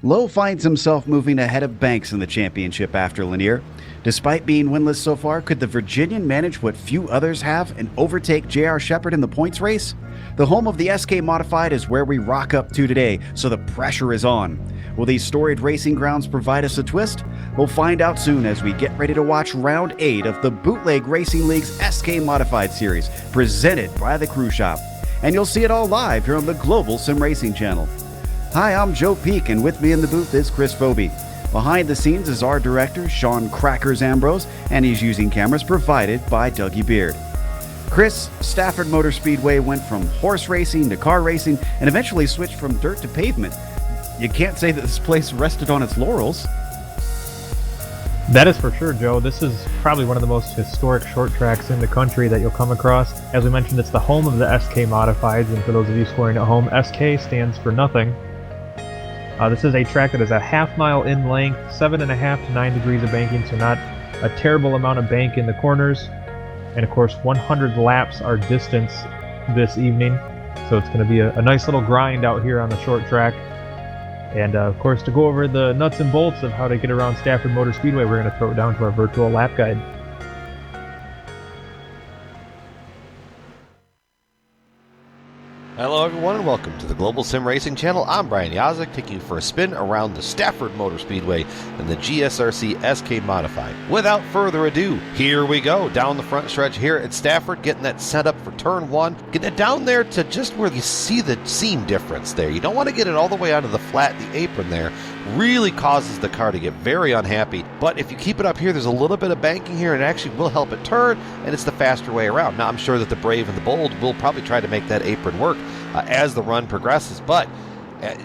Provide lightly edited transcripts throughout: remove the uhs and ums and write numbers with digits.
Lowe finds himself moving ahead of Banks in the championship after Lanier. Despite being winless so far, could the Virginian manage what few others have and overtake J.R. Shepherd in the points race? The home of the SK Modified is where we rock up to today, so the pressure is on. Will these storied racing grounds provide us a twist? We'll find out soon as we get ready to watch Round 8 of the Bootleg Racing League's SK Modified Series, presented by the Crew Shop. And you'll see it all live here on the Global SimRacing channel. Hi, I'm Joe Peak, and with me in the booth is Chris Foby. Behind the scenes is our director, Sean Crackers Ambrose, and he's using cameras provided by Dougie Beard. Chris, Stafford Motor Speedway went from horse racing to car racing and eventually switched from dirt to pavement. You can't say that this place rested on its laurels. That is for sure, Joe. This is probably one of the most historic short tracks in the country that you'll come across. As we mentioned, it's the home of the SK Modifieds, and for those of you scoring at home, SK stands for nothing. This is a track that is a half-mile in length, 7.5 to 9 degrees of banking, so not a terrible amount of bank in the corners. And of course, 100 laps are distance this evening, so it's going to be a nice little grind out here on the short track. And of course, to go over the nuts and bolts of how to get around Stafford Motor Speedway, we're going to throw it down to our virtual lap guide. Hello everyone and welcome to the Global Sim Racing channel. I'm Brian Yazek, taking you for a spin around the Stafford Motor Speedway and the GSRC SK Modified. Without further ado, here we go down the front stretch here at Stafford, getting that set up for turn 1, getting it down there to just where you see the seam difference there. You don't want to get it all the way onto the flat, the apron there. Really causes the car to get very unhappy, but if you keep it up here, there's a little bit of banking here and it actually will help it turn, and it's the faster way around. Now I'm sure that the brave and the bold will probably try to make that apron work as the run progresses, but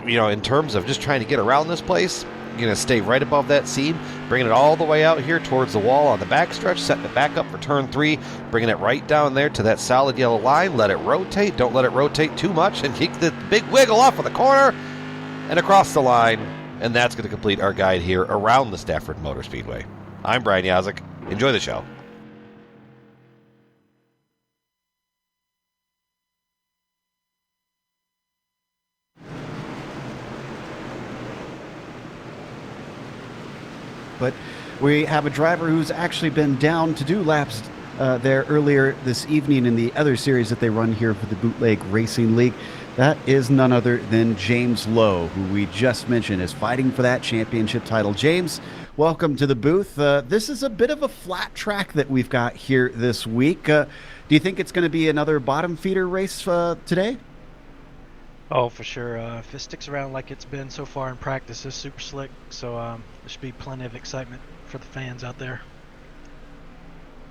in terms of just trying to get around this place, you're going to stay right above that seam, bringing it all the way out here towards the wall on the back stretch, setting it back up for turn 3, bringing it right down there to that solid yellow line, let it rotate, don't let it rotate too much, and keep the big wiggle off of the corner and across the line. And that's going to complete our guide here around the Stafford Motor Speedway. I'm Brian Yazek. Enjoy the show. But we have a driver who's actually been down to do laps there earlier this evening in the other series that they run here for the Bootleg Racing League. That is none other than James Lowe, who we just mentioned is fighting for that championship title. James, welcome to the booth. This is a bit of a flat track that we've got here this week. Do you think it's going to be another bottom feeder race today? Oh, for sure. If it sticks around like it's been so far in practice, it's super slick. So there should be plenty of excitement for the fans out there.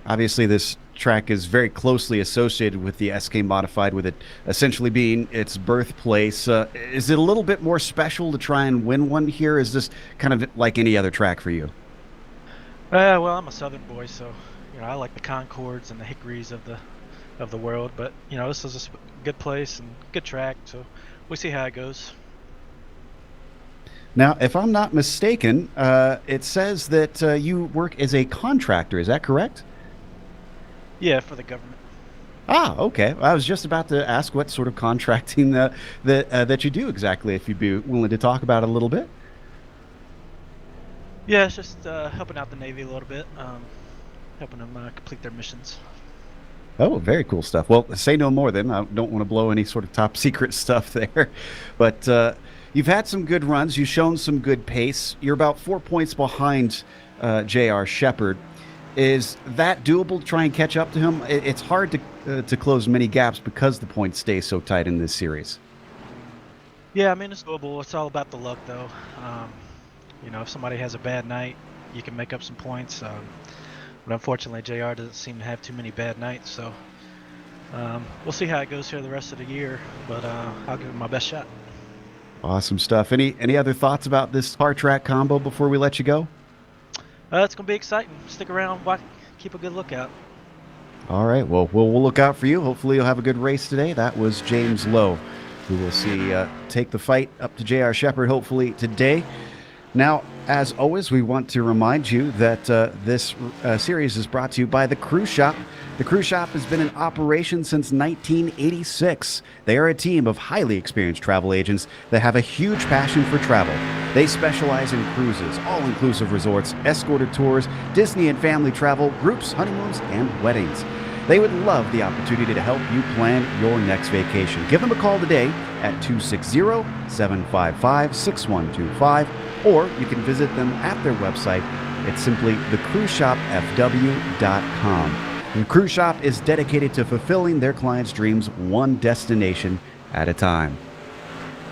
Obviously, this track is very closely associated with the SK Modified, with it essentially being its birthplace. Is it a little bit more special to try and win one here? Is this kind of like any other track for you? Well, I'm a Southern boy, so I like the Concords and the Hickories of the world. But this is a good place and good track, so we'll see how it goes. Now, if I'm not mistaken, it says that you work as a contractor. Is that correct? Yeah, for the government. Ah, okay. I was just about to ask what sort of contracting that you do exactly, if you'd be willing to talk about it a little bit. Yeah, it's just helping out the Navy a little bit, helping them complete their missions. Oh, very cool stuff. Well, say no more then. I don't want to blow any sort of top secret stuff there. But you've had some good runs. You've shown some good pace. You're about 4 points behind J.R. Shepherd. Is that doable to try and catch up to him? It's hard to close many gaps because the points stay so tight in this series. Yeah, I mean, it's doable. It's all about the luck, though. If somebody has a bad night, you can make up some points. But unfortunately, JR doesn't seem to have too many bad nights, so we'll see how it goes here the rest of the year. But I'll give it my best shot. Awesome stuff. Any other thoughts about this car track combo before we let you go? It's going to be exciting. Stick around. Keep a good lookout. All right. Well, we'll look out for you. Hopefully you'll have a good race today. That was James Lowe, who we'll see take the fight up to J.R. Shepherd hopefully today. Now, as always, we want to remind you that this series is brought to you by the Cruise Shop. The Cruise Shop has been in operation since 1986. They are a team of highly experienced travel agents that have a huge passion for travel. They specialize in cruises, all-inclusive resorts, escorted tours, Disney and family travel, groups, honeymoons, and weddings. They would love the opportunity to help you plan your next vacation. Give them a call today at 260-755-6125, or you can visit them at their website. It's simply thecruiseshopfw.com. And Cruise Shop is dedicated to fulfilling their clients' dreams one destination at a time.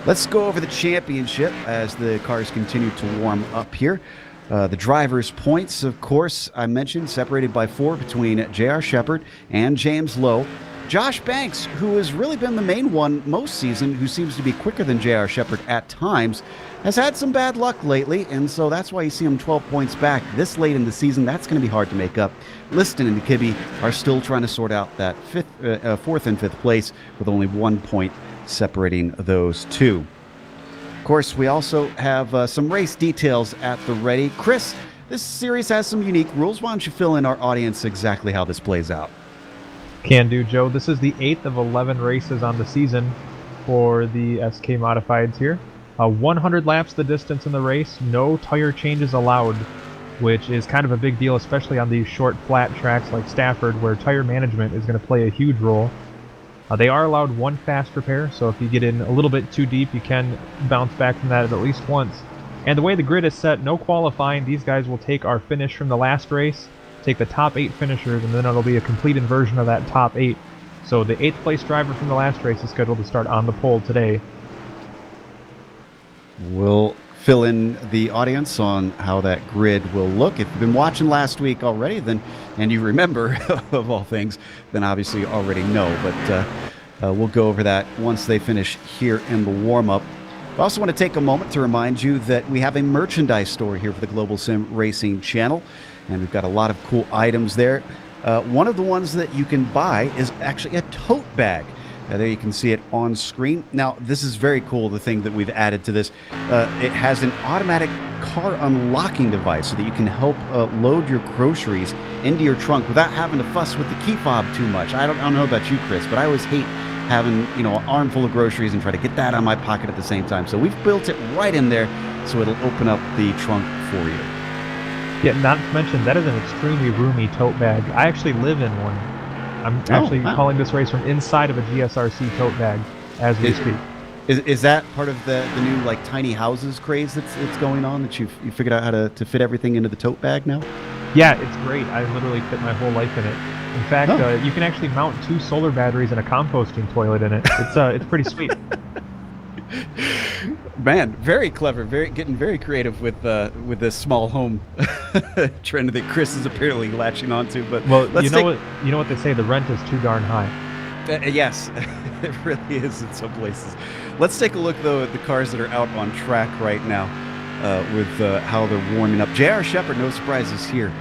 Let's go over the championship as the cars continue to warm up here. The drivers' points, of course, I mentioned, separated by 4 between J.R. Shepherd and James Lowe. Josh Banks, who has really been the main one most season, who seems to be quicker than J.R. Shepherd at times, has had some bad luck lately, and so that's why you see him 12 points back this late in the season. That's going to be hard to make up. Liston and Kibbe are still trying to sort out that 4th and 5th place with only 1 point separating those two. Of course, we also have some race details at the ready. Chris, this series has some unique rules. Why don't you fill in our audience exactly how this plays out? Can do, Joe. This is the 8th of 11 races on the season for the SK Modifieds here. 100 laps the distance in the race, no tire changes allowed, which is kind of a big deal, especially on these short, flat tracks like Stafford, where tire management is going to play a huge role. They are allowed 1 fast repair, so if you get in a little bit too deep, you can bounce back from that at least once. And the way the grid is set, no qualifying. These guys will take our finish from the last race, take the top 8 finishers, and then it'll be a complete inversion of that top 8. So the 8th place driver from the last race is scheduled to start on the pole today. We'll fill in the audience on how that grid will look. If you've been watching last week already, then and you remember of all things, then obviously you already know. But we'll go over that once they finish here in the warm-up. I also want to take a moment to remind you that we have a merchandise store here for the Global Sim Racing channel, and we've got a lot of cool items there. One of the ones that you can buy is actually a tote bag. There you can see it on screen. Now, this is very cool, the thing that we've added to this. It has an automatic car unlocking device so that you can help load your groceries into your trunk without having to fuss with the key fob too much. I don't know about you, Chris, but I always hate having, an armful of groceries and try to get that out of my pocket at the same time. So we've built it right in there so it'll open up the trunk for you. Yeah, not to mention, that is an extremely roomy tote bag. I actually live in one. I'm actually calling this race from inside of a GSRC tote bag as we speak. Is that part of the new tiny houses craze that's going on, that you figured out how to fit everything into the tote bag now? Yeah, it's great. I literally fit my whole life in it. In fact, you can actually mount 2 solar batteries and a composting toilet in it. It's pretty sweet. Man, very clever, getting very creative with this small home trend that Chris is apparently latching onto. But you know what they say, the rent is too darn high. Yes, it really is in some places. Let's take a look though at the cars that are out on track right now with how they're warming up. J.R. Shepherd, no surprises here.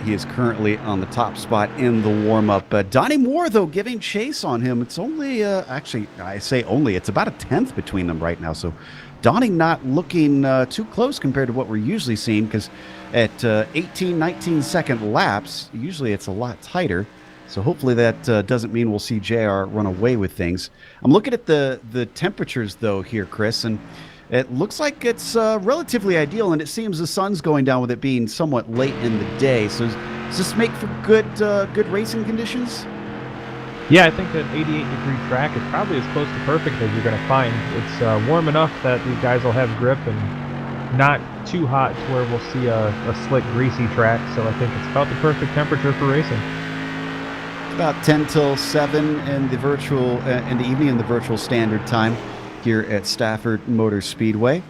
He is currently on the top spot in the warm-up. Donnie Moore, though, giving chase on him. It's only, actually, I say only, it's about a 10th between them right now. So Donnie not looking too close compared to what we're usually seeing, because at 18, 19-second laps, usually it's a lot tighter. So hopefully that doesn't mean we'll see JR run away with things. I'm looking at the temperatures, though, here, Chris, and it looks like it's relatively ideal, and it seems the sun's going down with it being somewhat late in the day. So does this make for good racing conditions? Yeah, I think an 88-degree track is probably as close to perfect as you're going to find. It's warm enough that these guys will have grip, and not too hot to where we'll see a slick, greasy track. So I think it's about the perfect temperature for racing. About 10 till 7 in the virtual in the evening in the virtual standard time here at Stafford Motor Speedway.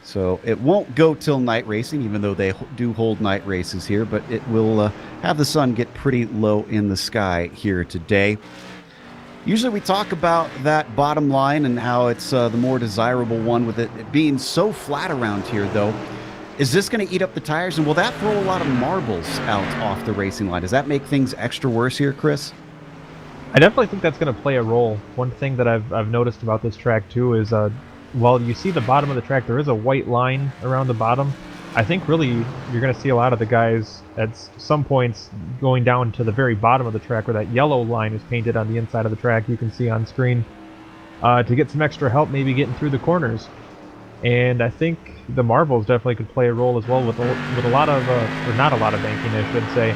So it won't go till night racing, even though they do hold night races here, but it will have the sun get pretty low in the sky here today. Usually we talk about that bottom line and how it's the more desirable one, with it being so flat around here, though. Is this going to eat up the tires, and will that throw a lot of marbles out off the racing line? Does that make things extra worse here, Chris? I definitely think that's going to play a role. One thing that I've noticed about this track too is while you see the bottom of the track, there is a white line around the bottom. I think really you're going to see a lot of the guys at some points going down to the very bottom of the track where that yellow line is painted on the inside of the track. You can see on screen to get some extra help, maybe getting through the corners. And I think the marbles definitely could play a role as well with a lot of, or not a lot of banking, I should say.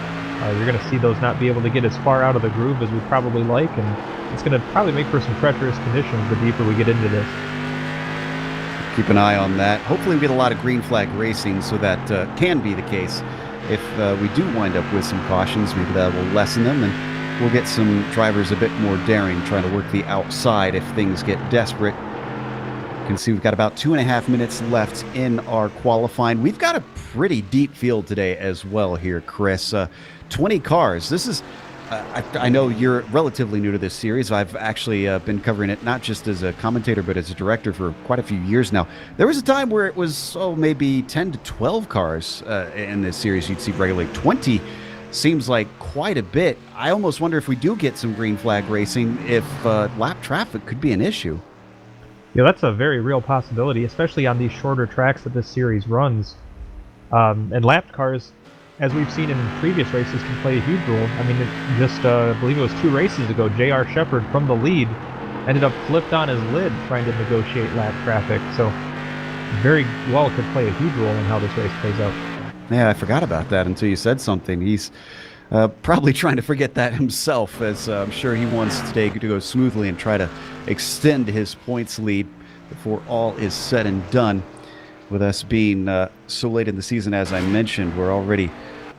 You're going to see those not be able to get as far out of the groove as we probably like, and it's going to probably make for some treacherous conditions the deeper we get into this. Keep an eye on that. Hopefully we get a lot of green flag racing, so that can be the case. If we do wind up with some cautions, maybe that will lessen them, and we'll get some drivers a bit more daring, trying to work the outside if things get desperate. You can see we've got about 2.5 minutes left in our qualifying. We've got a pretty deep field today as well here, Chris. 20 cars. This is... I know you're relatively new to this series. I've actually been covering it not just as a commentator, but as a director for quite a few years now. There was a time where it was, maybe 10 to 12 cars in this series you'd see regularly. 20 seems like quite a bit. I almost wonder if we do get some green flag racing, if lap traffic could be an issue. Yeah, that's a very real possibility, especially on these shorter tracks that this series runs. And lapped cars, as we've seen in previous races, can play a huge role. I mean, I believe it was 2 races ago, J.R. Shepherd from the lead ended up flipped on his lid trying to negotiate lap traffic. So very well could play a huge role in how this race plays out. Yeah, I forgot about that until you said something. He's probably trying to forget that himself, as I'm sure he wants today to go smoothly and try to extend his points lead before all is said and done. With us being so late in the season, as I mentioned, we're already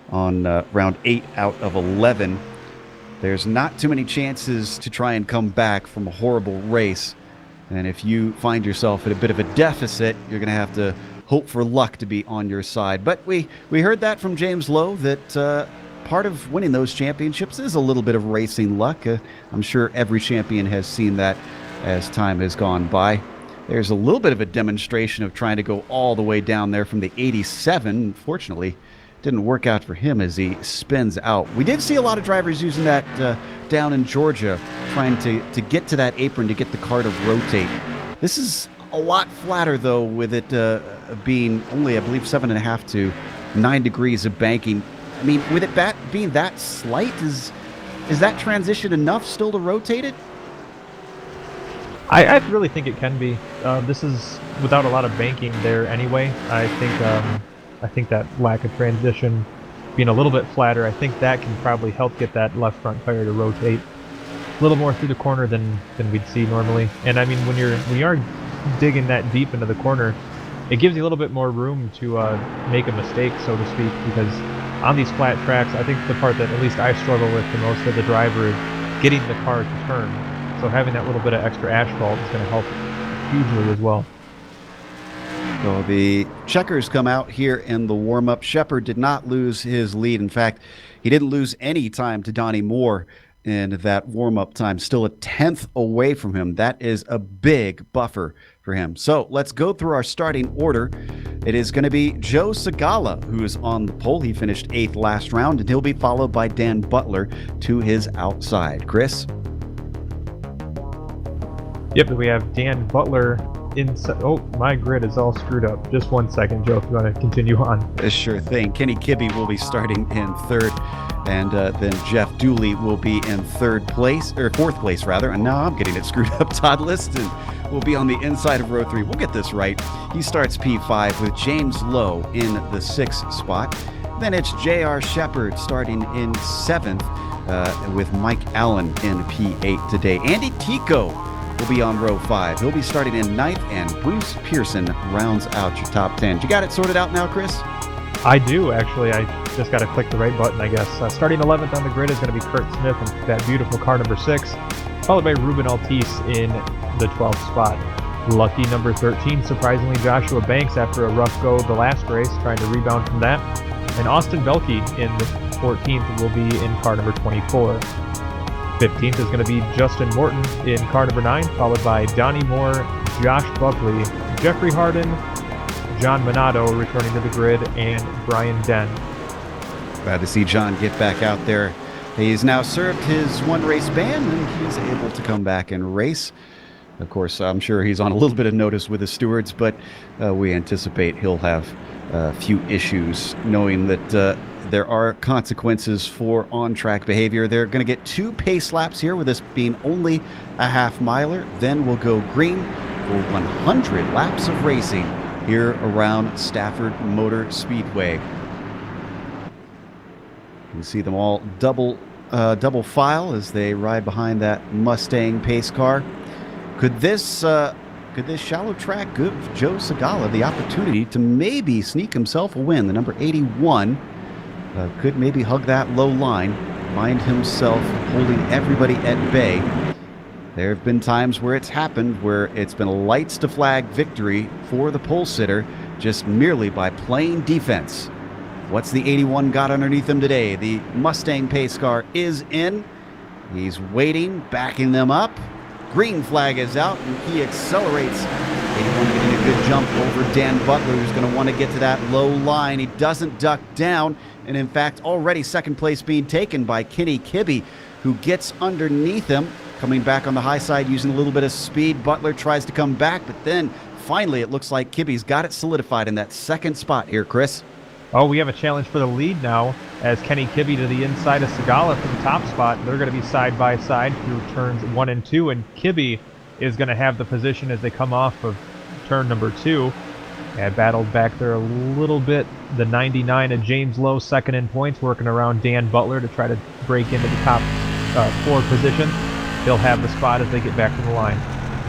on round 8 out of 11. There's not too many chances to try and come back from a horrible race. And if you find yourself at a bit of a deficit, you're going to have to hope for luck to be on your side. But we heard that from James Lowe, that part of winning those championships is a little bit of racing luck. I'm sure every champion has seen that as time has gone by. There's a little bit of a demonstration of trying to go all the way down there from the 87. Unfortunately, didn't work out for him as he spins out. We did see a lot of drivers using that down in Georgia, trying to get to that apron to get the car to rotate. This is a lot flatter, though, with it being only, I believe, 7.5 to 9 degrees of banking. I mean, with it being that slight, is that transition enough still to rotate it? I really think it can be. This is without a lot of banking there anyway. I think that lack of transition being a little bit flatter, I think that can probably help get that left front tire to rotate a little more through the corner than we'd see normally. And I mean, when you are digging that deep into the corner, it gives you a little bit more room to make a mistake, so to speak, because on these flat tracks, I think the part that at least I struggle with the most as a driver is getting the car to turn. So having that little bit of extra asphalt is going to help hugely as well. So the checkers come out here in the warm-up. Shepherd did not lose his lead. In fact, he didn't lose any time to Donnie Moore in that warm-up time. Still a 10th away from him. That is a big buffer for him. So let's go through our starting order. It is going to be Joe Segala, who is on the pole. He finished 8th last round, and he'll be followed by Dan Butler to his outside. Chris? Yep, we have Dan Butler inside. Oh, my grid is all screwed up. Just 1 second, Joe, if you want to continue on. Sure thing. Kenny Kibbe will be starting in 3rd, and then Jeff Dooley will be in 4th place, rather. And now I'm getting it screwed up. Todd Liston will be on the inside of row 3. We'll get this right. He starts P5 with James Lowe in the 6th spot. Then it's J.R. Shepherd starting in 7th with Mike Allen in P8 today. Andy Tico will be on row 5. He'll be starting in 9th, and Bruce Pearson rounds out your top 10. You got it sorted out now, Chris? I do, actually. I just got to click the right button, I guess. Starting 11th on the grid is going to be Kurt Smith in that beautiful car number 6, followed by Ruben Altice in the 12th spot. Lucky number 13, surprisingly, Joshua Banks after a rough go the last race, trying to rebound from that. And Austin Belke in the 14th will be in car number 24. 15th is going to be Justin Morton in car number 9, followed by Donnie Moore, Josh Buckley, Jeffrey Harden, John Minato returning to the grid, and Brian Den. Glad to see John get back out there. He's now served his 1 race ban, and he's able to come back and race. Of course, I'm sure he's on a little bit of notice with the stewards, but we anticipate he'll have a few issues knowing that there are consequences for on-track behavior. They're going to get 2 pace laps here, with this being only a half-miler. Then we'll go green for 100 laps of racing here around Stafford Motor Speedway. You can see them all double file as they ride behind that Mustang pace car. Could this shallow track give Joe Segala the opportunity to maybe sneak himself a win? The number 81 could maybe hug that low line, find himself holding everybody at bay. There have been times where it's happened, where it's been a lights to flag victory for the pole sitter just merely by playing defense. What's the 81 got underneath him today? The Mustang pace car is in. He's waiting, backing them up. Green flag is out, and he accelerates. 81 getting a good jump over Dan Butler, who's going to want to get to that low line. He doesn't duck down, and in fact, already second place being taken by Kenny Kibbe, who gets underneath him, coming back on the high side using a little bit of speed. Butler tries to come back, but then finally it looks like Kibbe's got it solidified in that second spot here, Chris. Oh, we have a challenge for the lead now, as Kenny Kibbe to the inside of Segala for the top spot. They're going to be side by side through turns 1 and 2, and Kibbe is going to have the position as they come off of turn number 2. And battled back there a little bit. The 99 of James Lowe, second in points, working around Dan Butler to try to break into the top 4 position. He'll have the spot as they get back to the line.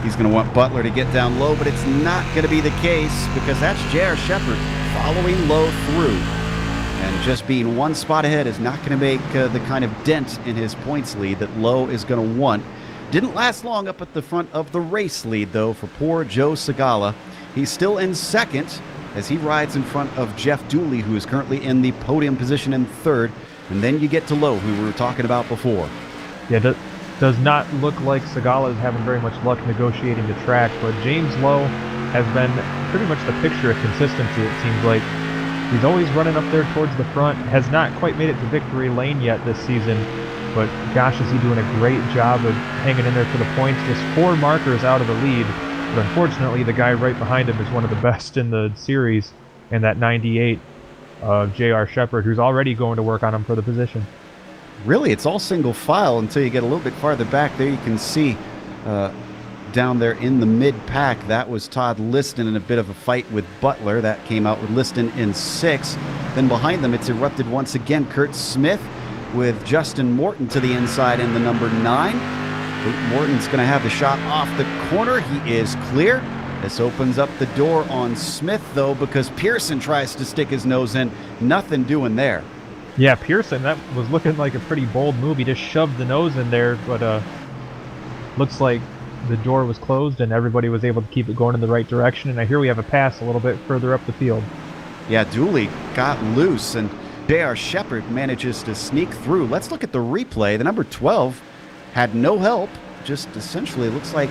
He's going to want Butler to get down low, but it's not going to be the case, because that's J.R. Shepherd following Lowe through. And just being 1 spot ahead is not going to make the kind of dent in his points lead that Lowe is going to want. Didn't last long up at the front of the race lead, though, for poor Joe Segala. He's still in second as he rides in front of Jeff Dooley, who is currently in the podium position in third. And then you get to Lowe, who we were talking about before. Yeah, does not look like Segala is having very much luck negotiating the track, but James Lowe has been pretty much the picture of consistency, it seems like. He's always running up there towards the front, has not quite made it to victory lane yet this season, but gosh, is he doing a great job of hanging in there for the points. Just 4 markers out of the lead, but unfortunately the guy right behind him is one of the best in the series, and that 98 of J.R. Shepherd, who's already going to work on him for the position. Really, it's all single file until you get a little bit farther back. There you can see down there in the mid-pack, that was Todd Liston in a bit of a fight with Butler. That came out with Liston in 6th. Then behind them, it's erupted once again. Kurt Smith with Justin Morton to the inside in the number 9. Morton's going to have the shot off the corner. He is clear. This opens up the door on Smith, though, because Pearson tries to stick his nose in. Nothing doing there. Yeah, Pearson, that was looking like a pretty bold move. He just shoved the nose in there, but looks like the door was closed and everybody was able to keep it going in the right direction. And I hear we have a pass a little bit further up the field. Yeah, Dooley got loose, and J.R. Shepherd manages to sneak through. Let's look at the replay. The number 12 had no help. Just essentially looks like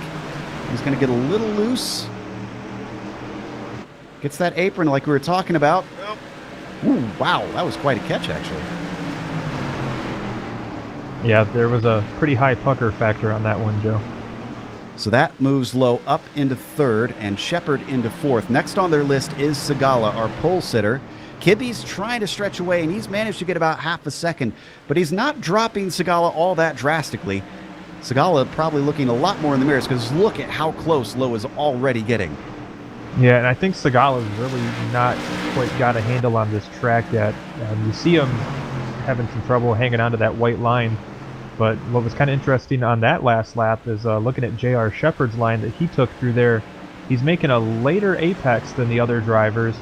he's going to get a little loose. Gets that apron like we were talking about. Ooh, wow, that was quite a catch, actually. Yeah, there was a pretty high pucker factor on that one, Joe. So that moves Lowe up into 3rd and Shepherd into 4th. Next on their list is Segala, our pole sitter. Kibbe's trying to stretch away, and he's managed to get about half a second, but he's not dropping Segala all that drastically. Segala probably looking a lot more in the mirrors, because look at how close Lowe is already getting. Yeah, and I think Segala's really not quite got a handle on this track yet. You see him having some trouble hanging onto that white line. But what was kind of interesting on that last lap is looking at J.R. Shepherd's line that he took through there. He's making a later apex than the other drivers,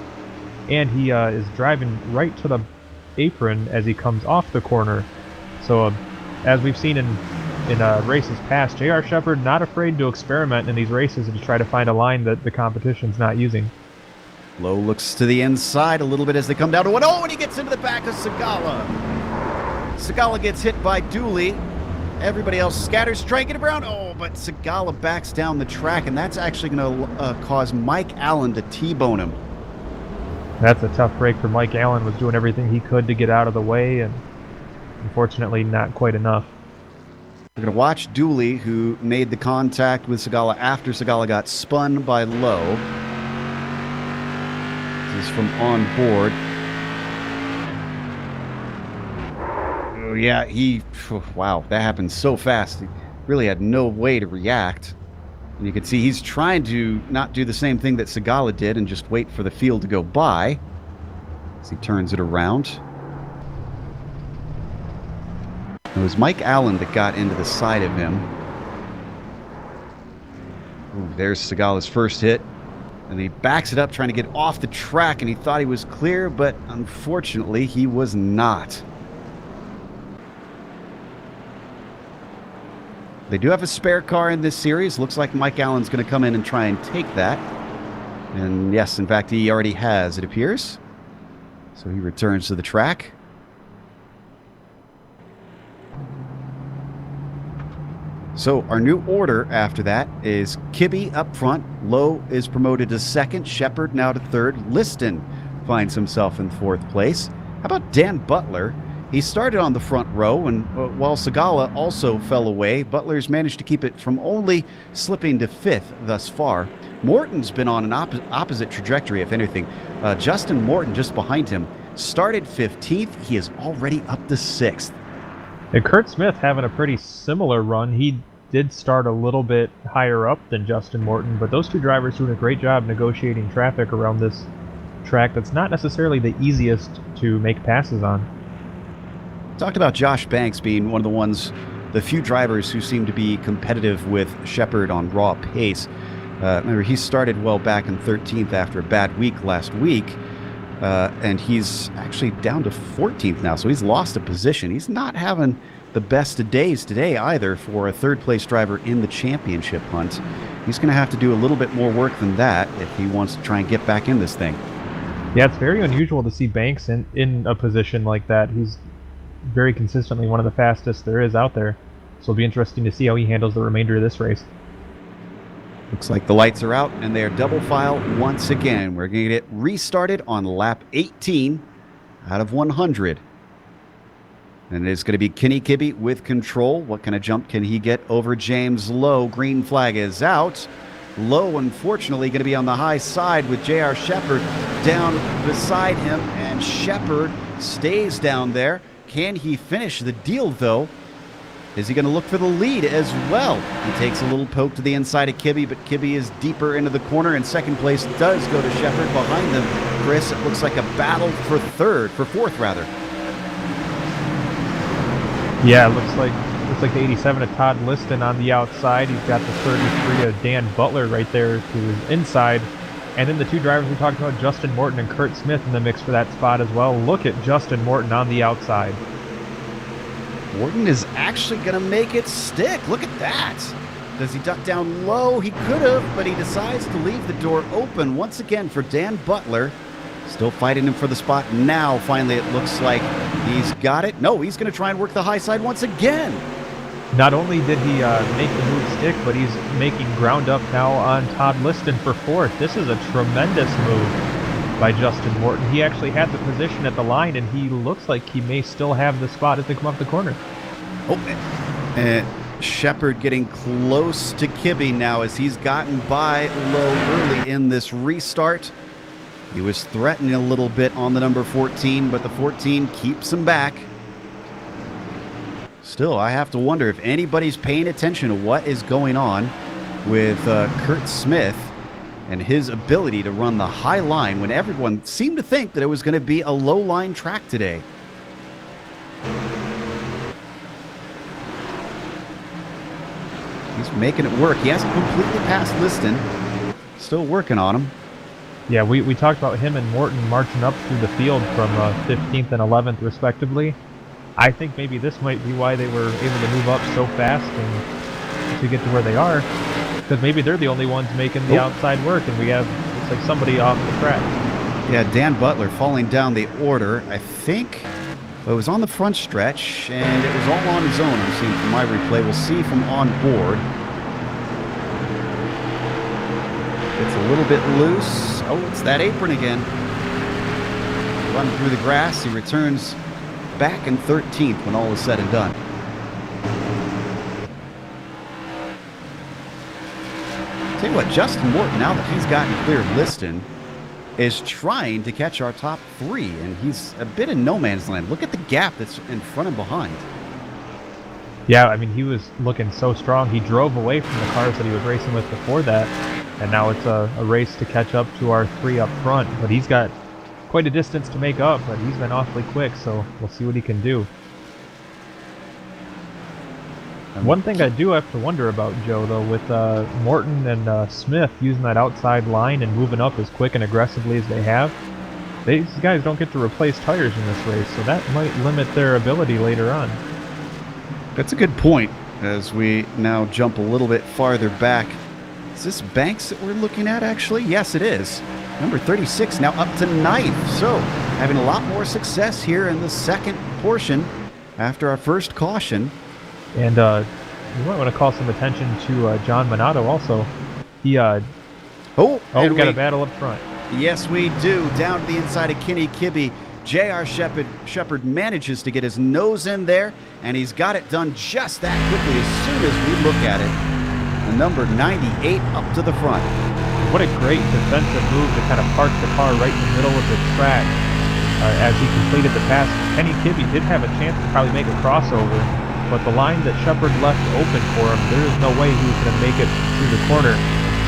and he is driving right to the apron as he comes off the corner. So as we've seen in races past, J.R. Shepherd not afraid to experiment in these races and to try to find a line that the competition's not using. Lowe looks to the inside a little bit as they come down to one. Oh, and he gets into the back of Segala. Segala gets hit by Dooley. Everybody else scatters, trying to get around. Oh, but Segala backs down the track, and that's actually going to cause Mike Allen to T-bone him. That's a tough break for Mike Allen. Was doing everything he could to get out of the way, and unfortunately not quite enough. We're going to watch Dooley, who made the contact with Segala after Segala got spun by Lowe. This is from on board. Oh, yeah, wow, that happened so fast. He really had no way to react. And you can see he's trying to not do the same thing that Segala did and just wait for the field to go by as he turns it around. It was Mike Allen that got into the side of him. Ooh, there's Segala's first hit. And he backs it up trying to get off the track, and he thought he was clear, but unfortunately he was not. They do have a spare car in this series. Looks like Mike Allen's going to come in and try and take that. And yes, in fact, he already has, it appears. So he returns to the track. So our new order after that is Kibbe up front. Lowe is promoted to second. Shepard now to third. Liston finds himself in fourth place. How about Dan Butler? He started on the front row, and while Segala also fell away, Butler's managed to keep it from only slipping to fifth thus far. Morton's been on an opposite trajectory, if anything. Justin Morton, just behind him, started 15th. He is already up to 6th. And Kurt Smith having a pretty similar run. He did start a little bit higher up than Justin Morton, but those two drivers doing a great job negotiating traffic around this track that's not necessarily the easiest to make passes on. Talked about Josh Banks being one of the few drivers who seem to be competitive with Shepard on raw pace. Remember, he started well back in 13th after a bad week last week, and he's actually down to 14th now, so he's lost a position. He's not having the best of days today either for a third-place driver in the championship hunt. He's going to have to do a little bit more work than that if he wants to try and get back in this thing. Yeah, it's very unusual to see Banks in a position like that. He's very consistently one of the fastest there is out there, so it'll be interesting to see how he handles the remainder of this race. Looks like the lights are out and they're double file once again. We're going to get restarted on lap 18 out of 100. And it is going to be Kenny Kibbe with control. What kind of jump can he get over James Lowe? Green flag is out. Lowe, unfortunately, going to be on the high side with J.R. Shepard down beside him, and Shepard stays down there. Can he finish the deal, though? Is he going to look for the lead as well? He takes a little poke to the inside of Kibbe, but Kibbe is deeper into the corner, and second place does go to Shepard behind them. Chris, it looks like a battle for fourth rather. Yeah, it looks like the 87 of Todd Liston on the outside. He's got the 33 of Dan Butler right there to his inside. And then the two drivers we talked about, Justin Morton and Kurt Smith, in the mix for that spot as well. Look at Justin Morton on the outside. Morton is actually going to make it stick. Look at that. Does he duck down low? He could have, but he decides to leave the door open once again for Dan Butler. Still fighting him for the spot now. Finally, it looks like he's got it. No, he's going to try and work the high side once again. Not only did he make the move stick, but he's making ground up now on Todd Liston for fourth. This is a tremendous move by Justin Morton. He actually had the position at the line, and he looks like he may still have the spot as they come up the corner. Oh, and Shepard getting close to Kibbe now as he's gotten by Lowe early in this restart. He was threatening a little bit on the number 14, but the 14 keeps him back. Still, I have to wonder if anybody's paying attention to what is going on with Kurt Smith and his ability to run the high line when everyone seemed to think that it was going to be a low line track today. He's making it work. He hasn't completely passed Liston. Still working on him. Yeah, we talked about him and Morton marching up through the field from 15th and 11th respectively. I think maybe this might be why they were able to move up so fast and to get to where they are, because maybe they're the only ones making the outside work, and we have, looks like, somebody off the track. Yeah, Dan Butler falling down the order. I think it was on the front stretch, and it was all on his own. I'm seeing from my replay. We'll see from on board. It's a little bit loose. Oh, it's that apron again. Run through the grass. He returns back in 13th when all is said and done. Tell you what, Justin Morton, now that he's gotten clear of Liston, is trying to catch our top 3, and he's a bit in no man's land. Look at the gap that's in front and behind. Yeah, I mean, he was looking so strong. He drove away from the cars that he was racing with before that, and now it's a race to catch up to our 3 up front. But he's got quite a distance to make up, but he's been awfully quick, so we'll see what he can do. One thing I do have to wonder about, Joe, though, with Morton and Smith using that outside line and moving up as quick and aggressively as they have, these guys don't get to replace tires in this race, so that might limit their ability later on. That's a good point. As we now jump a little bit farther back, is this Banks that we're looking at, actually? Yes, it is. Number 36 now up to 9th, so having a lot more success here in the second portion after our first caution. And you might want to call some attention to John Minato also. He we got a battle up front. Yes, we do. Down to the inside of Kenny Kibbe. J.R. Shepard manages to get his nose in there, and he's got it done just that quickly as soon as we look at it. The number 98 up to the front. What a great defensive move to kind of park the car right in the middle of the track as he completed the pass. Kenny Kibbe did have a chance to probably make a crossover, but the line that Shepard left open for him, there is no way he was going to make it through the corner.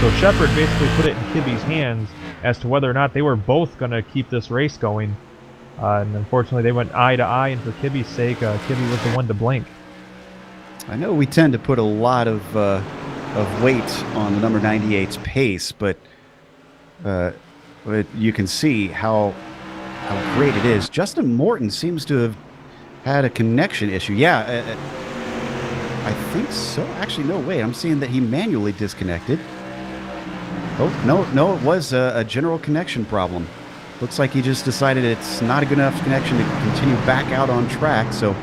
So Shepard basically put it in Kibbe's hands as to whether or not they were both going to keep this race going. And unfortunately, they went eye to eye, and for Kibbe's sake, Kibbe was the one to blink. I know we tend to put a lot of weight on the number 98's pace, but you can see how great it is. Justin Morton seems to have had a connection issue. Yeah, I think so. Actually, no, wait. I'm seeing that he manually disconnected. Oh, no, it was a general connection problem. Looks like he just decided it's not a good enough connection to continue back out on track. So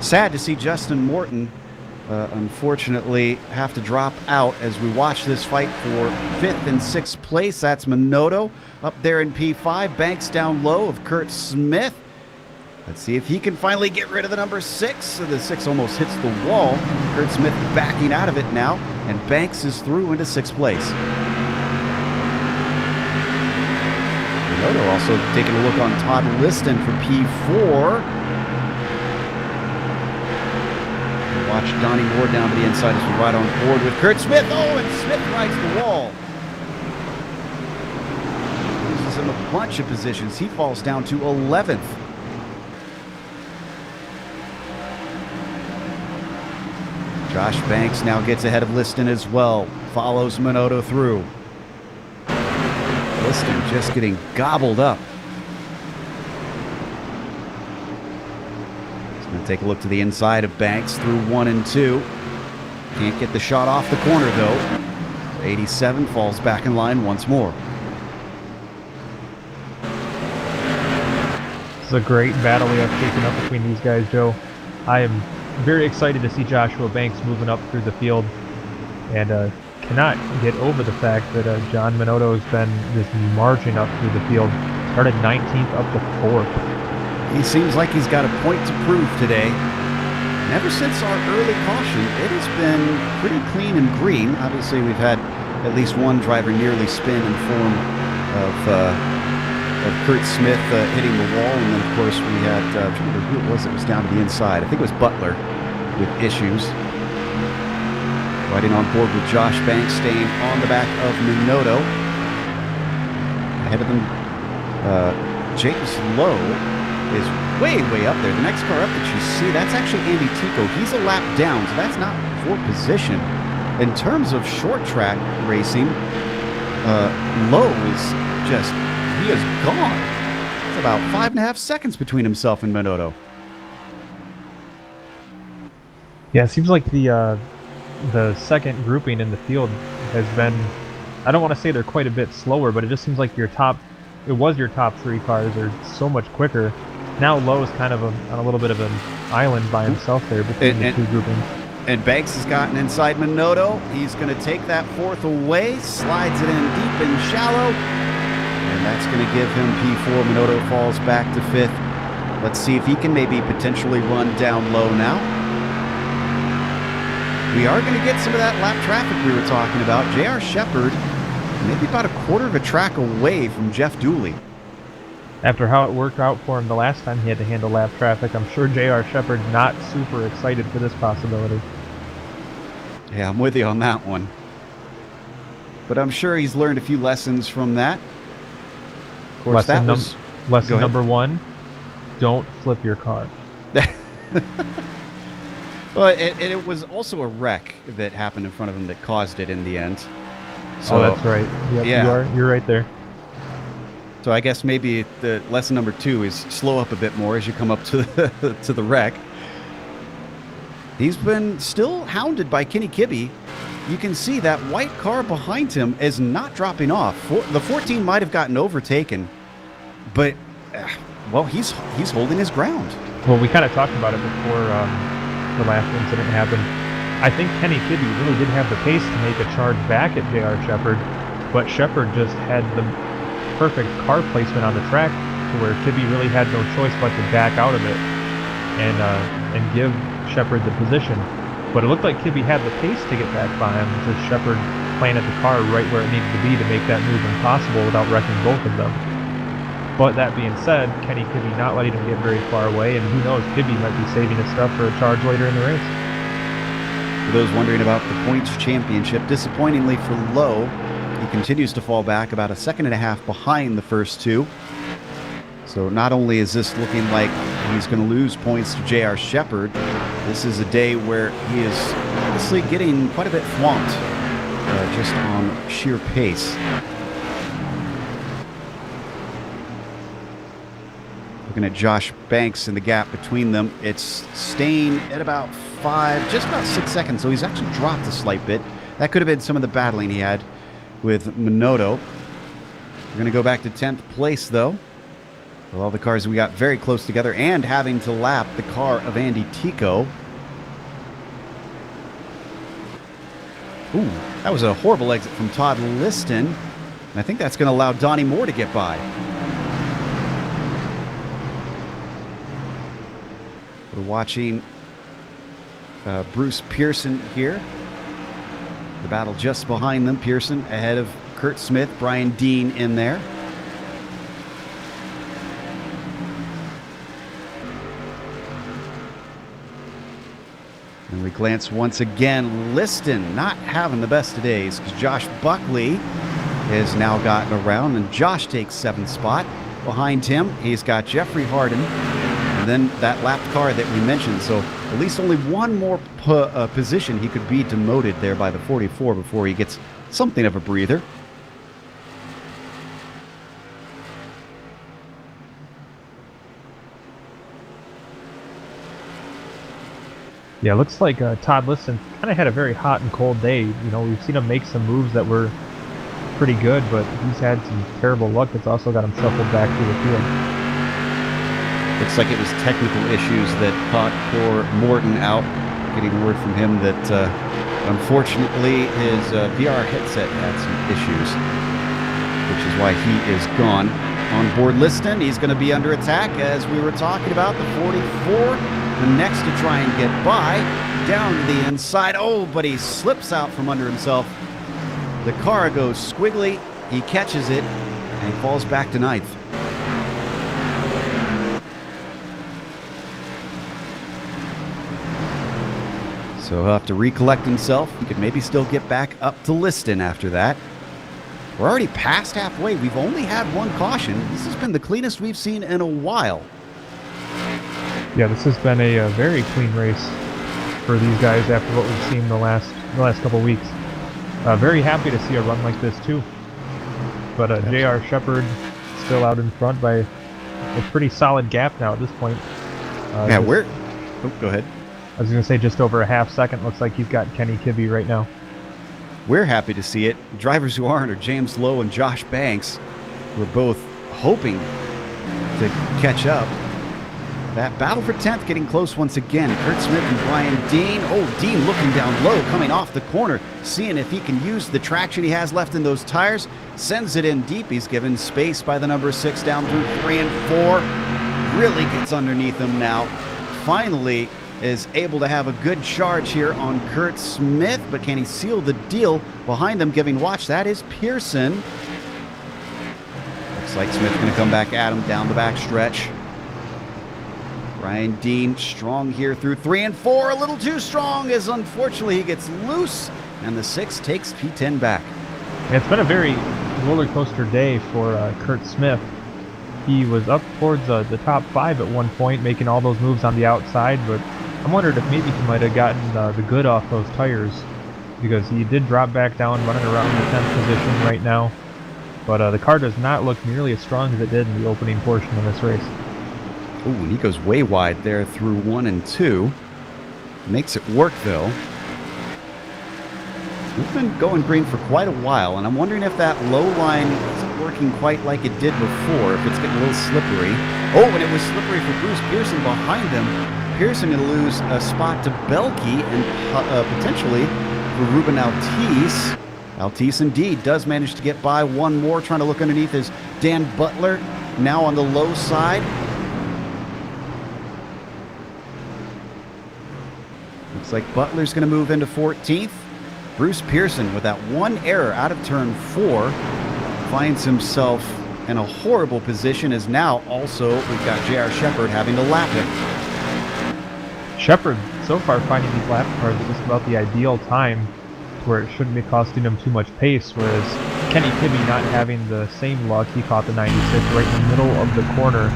sad to see Justin Morton unfortunately have to drop out as we watch this fight for 5th and 6th place. That's Minotto up there in P5. Banks down low of Kurt Smith. Let's see if he can finally get rid of the number 6. So the 6 almost hits the wall. Kurt Smith backing out of it now, and Banks is through into 6th place. Minotto also taking a look on Todd Liston for P4. Watch Donnie Moore down to the inside as we ride on board with Kurt Smith. Oh, and Smith rides the wall. Loses him a bunch of positions. He falls down to 11th. Josh Banks now gets ahead of Liston as well. Follows Minotto through. Liston just getting gobbled up. Take a look to the inside of Banks through 1 and 2. Can't get the shot off the corner, though. 87 falls back in line once more. It's a great battle we have taken up between these guys, Joe. I am very excited to see Joshua Banks moving up through the field, and cannot get over the fact that John Minotto has been just marching up through the field. Started 19th up to 4th. He seems like he's got a point to prove today. And ever since our early caution, it has been pretty clean and green. Obviously, we've had at least one driver nearly spin in form of Kurt Smith hitting the wall. And then, of course, we had, I'm trying to remember who it was that was down to the inside. I think it was Butler with issues. Riding on board with Josh Banks, staying on the back of Minotto. Ahead of them, James Lowe is way up there. The next car up that you see, that's actually Andy Tico. He's a lap down, so that's not for position. In terms of short track racing, Lowe is just, he is gone. It's about 5.5 seconds between himself and Minotto. Yeah, it seems like the second grouping in the field has been, I don't want to say they're quite a bit slower, but it just seems like your top 3 cars are so much quicker. Now Lowe's kind of on a little bit of an island by himself there between the 2 groupings. And Banks has gotten inside Minotto. He's going to take that 4th away, slides it in deep and shallow, and that's going to give him P4. Minotto falls back to 5th. Let's see if he can maybe potentially run down low now. we are going to get some of that lap traffic we were talking about. J.R. Shepherd, maybe about a quarter of a track away from Jeff Dooley. After how it worked out for him the last time he had to handle lap traffic, I'm sure J.R. Shepherd not super excited for this possibility. Yeah, I'm with you on that one. But I'm sure he's learned a few lessons from that. Of course, lesson number 1, don't flip your car. Well, it was also a wreck that happened in front of him that caused it in the end. So, oh, that's right. Yep, yeah. You're right there. So I guess maybe the lesson number 2 is slow up a bit more as you come up to the, to the wreck. He's been still hounded by Kenny Kibbe. You can see that white car behind him is not dropping off. The 14 might have gotten overtaken, but, well, he's holding his ground. Well, we kind of talked about it before the last incident happened. I think Kenny Kibbe really did have the pace to make a charge back at J.R. Shepherd, but Shepherd just had the perfect car placement on the track to where Kibbe really had no choice but to back out of it and give Shepherd the position. But it looked like Kibbe had the pace to get back by him, just Shepherd planted the car right where it needed to be to make that move impossible without wrecking both of them. But that being said, Kenny Kibbe not letting him get very far away, and who knows, Kibbe might be saving his stuff for a charge later in the race. For those wondering about the points championship, disappointingly for Lowe, he continues to fall back about a second and a half behind the first two. So not only is this looking like he's going to lose points to J.R. Shepherd, this is a day where he is obviously getting quite a bit swamped just on sheer pace. Looking at Josh Banks and the gap between them, it's staying at about 5, just about 6 seconds, so he's actually dropped a slight bit. That could have been some of the battling he had with Minotto. We're going to go back to 10th place, though. With all the cars we got very close together and having to lap the car of Andy Tico. Ooh, that was a horrible exit from Todd Liston. And I think that's going to allow Donnie Moore to get by. We're watching Bruce Pearson here. The battle just behind them. Pearson ahead of Kurt Smith, Brian Dean in there. And we glance once again. Liston not having the best of days because Josh Buckley has now gotten around, and Josh takes 7th spot. Behind him, he's got Jeffrey Harden, and then that lapped car that we mentioned. So at least only one more position he could be demoted there by the 44 before he gets something of a breather. Yeah, looks like Todd Liston kind of had a very hot and cold day. You know, we've seen him make some moves that were pretty good, but he's had some terrible luck that's also got him shuffled back through the field. Looks like it was technical issues that caught poor Morton out. Getting word from him that unfortunately his VR headset had some issues, which is why he is gone. On board Liston, he's going to be under attack, as we were talking about. The 44, the next to try and get by, down to the inside. Oh, but he slips out from under himself. The car goes squiggly. He catches it, and he falls back to 9th. So he'll have to recollect himself. He could maybe still get back up to Liston after that. We're already past halfway. We've only had one caution. This has been the cleanest we've seen in a while. Yeah, this has been a very clean race for these guys after what we've seen the last couple weeks. Very happy to see a run like this too. But J.R. Shepherd still out in front by a pretty solid gap now at this point. Yeah, we're... Oh, go ahead. I was going to say just over a half second. Looks like he's got Kenny Kibbe right now. We're happy to see it. Drivers who aren't are James Lowe and Josh Banks, who are both hoping to catch up. That battle for 10th getting close once again. Kurt Smith and Brian Dean. Oh, Dean looking down low, coming off the corner, seeing if he can use the traction he has left in those tires. Sends it in deep. He's given space by the number 6 down through 3 and 4. Really gets underneath him now. Finally is able to have a good charge here on Kurt Smith, but can he seal the deal? Behind them giving watch, that is Pearson. Looks like Smith's going to come back at him down the back stretch. Ryan Dean strong here through 3 and 4. A little too strong as unfortunately he gets loose, and the 6 takes P10 back. It's been a very roller coaster day for Kurt Smith. He was up towards the top 5 at one point, making all those moves on the outside, but I'm wondering if maybe he might have gotten the good off those tires, because he did drop back down, running around the 10th position right now. But the car does not look nearly as strong as it did in the opening portion of this race. Ooh, and he goes way wide there through 1 and 2. Makes it work, though. We've been going green for quite a while, and I'm wondering if that low line isn't working quite like it did before, if it's getting a little slippery. Oh, and it was slippery for Bruce Pearson behind him. Pearson going to lose a spot to Belkey and potentially for Ruben Altice. Altice indeed does manage to get by one more. Trying to look underneath is Dan Butler, now on the low side. Looks like Butler's going to move into 14th. Bruce Pearson, with that one error out of turn 4, finds himself in a horrible position, as now also we've got J.R. Shepherd having to lap him. Shepherd so far finding these lap cars at just about the ideal time to where it shouldn't be costing him too much pace, whereas Kenny Kibbe not having the same luck. He caught the 96 right in the middle of the corner,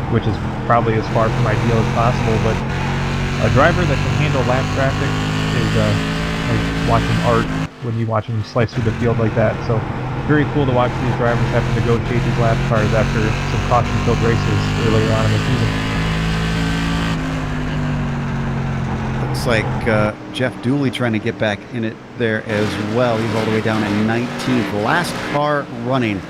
which is probably as far from ideal as possible, but a driver that can handle lap traffic is like watching art when you watch him slice through the field like that. So very cool to watch these drivers have to negotiate these lap cars after some caution-filled races earlier on in the season. Looks like Jeff Dooley trying to get back in it there as well. He's all the way down at 19th. Last car running.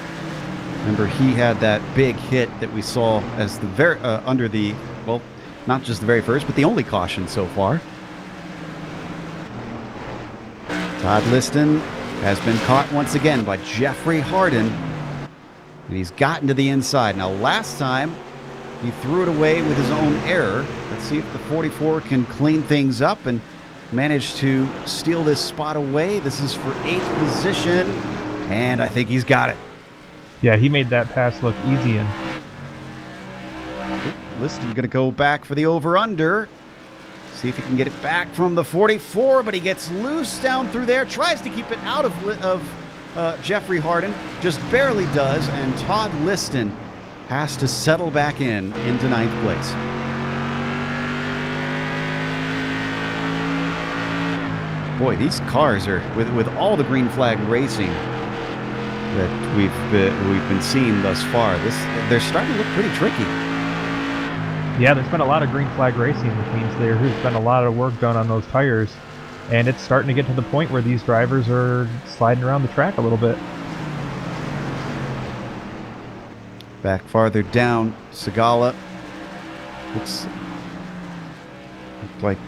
Remember, he had that big hit that we saw as the very under the, well, not just the very first, but the only caution so far. Todd Liston has been caught once again by Jeffrey Harden, and he's gotten to the inside. Now, last time, he threw it away with his own error. Let's see if the 44 can clean things up and manage to steal this spot away. This is for 8th position, and I think he's got it. Yeah, he made that pass look easy, and Liston going to go back for the over-under. See if he can get it back from the 44, but he gets loose down through there. Tries to keep it out of Jeffrey Harden. Just barely does, and Todd Liston has to settle back into 9th place. Boy, these cars are, with all the green flag racing that we've been seeing thus far, they're starting to look pretty tricky. yeah, there's been a lot of green flag racing, which means there's been a lot of work done on those tires, and it's starting to get to the point where these drivers are sliding around the track a little bit. Back farther down, Segala looks like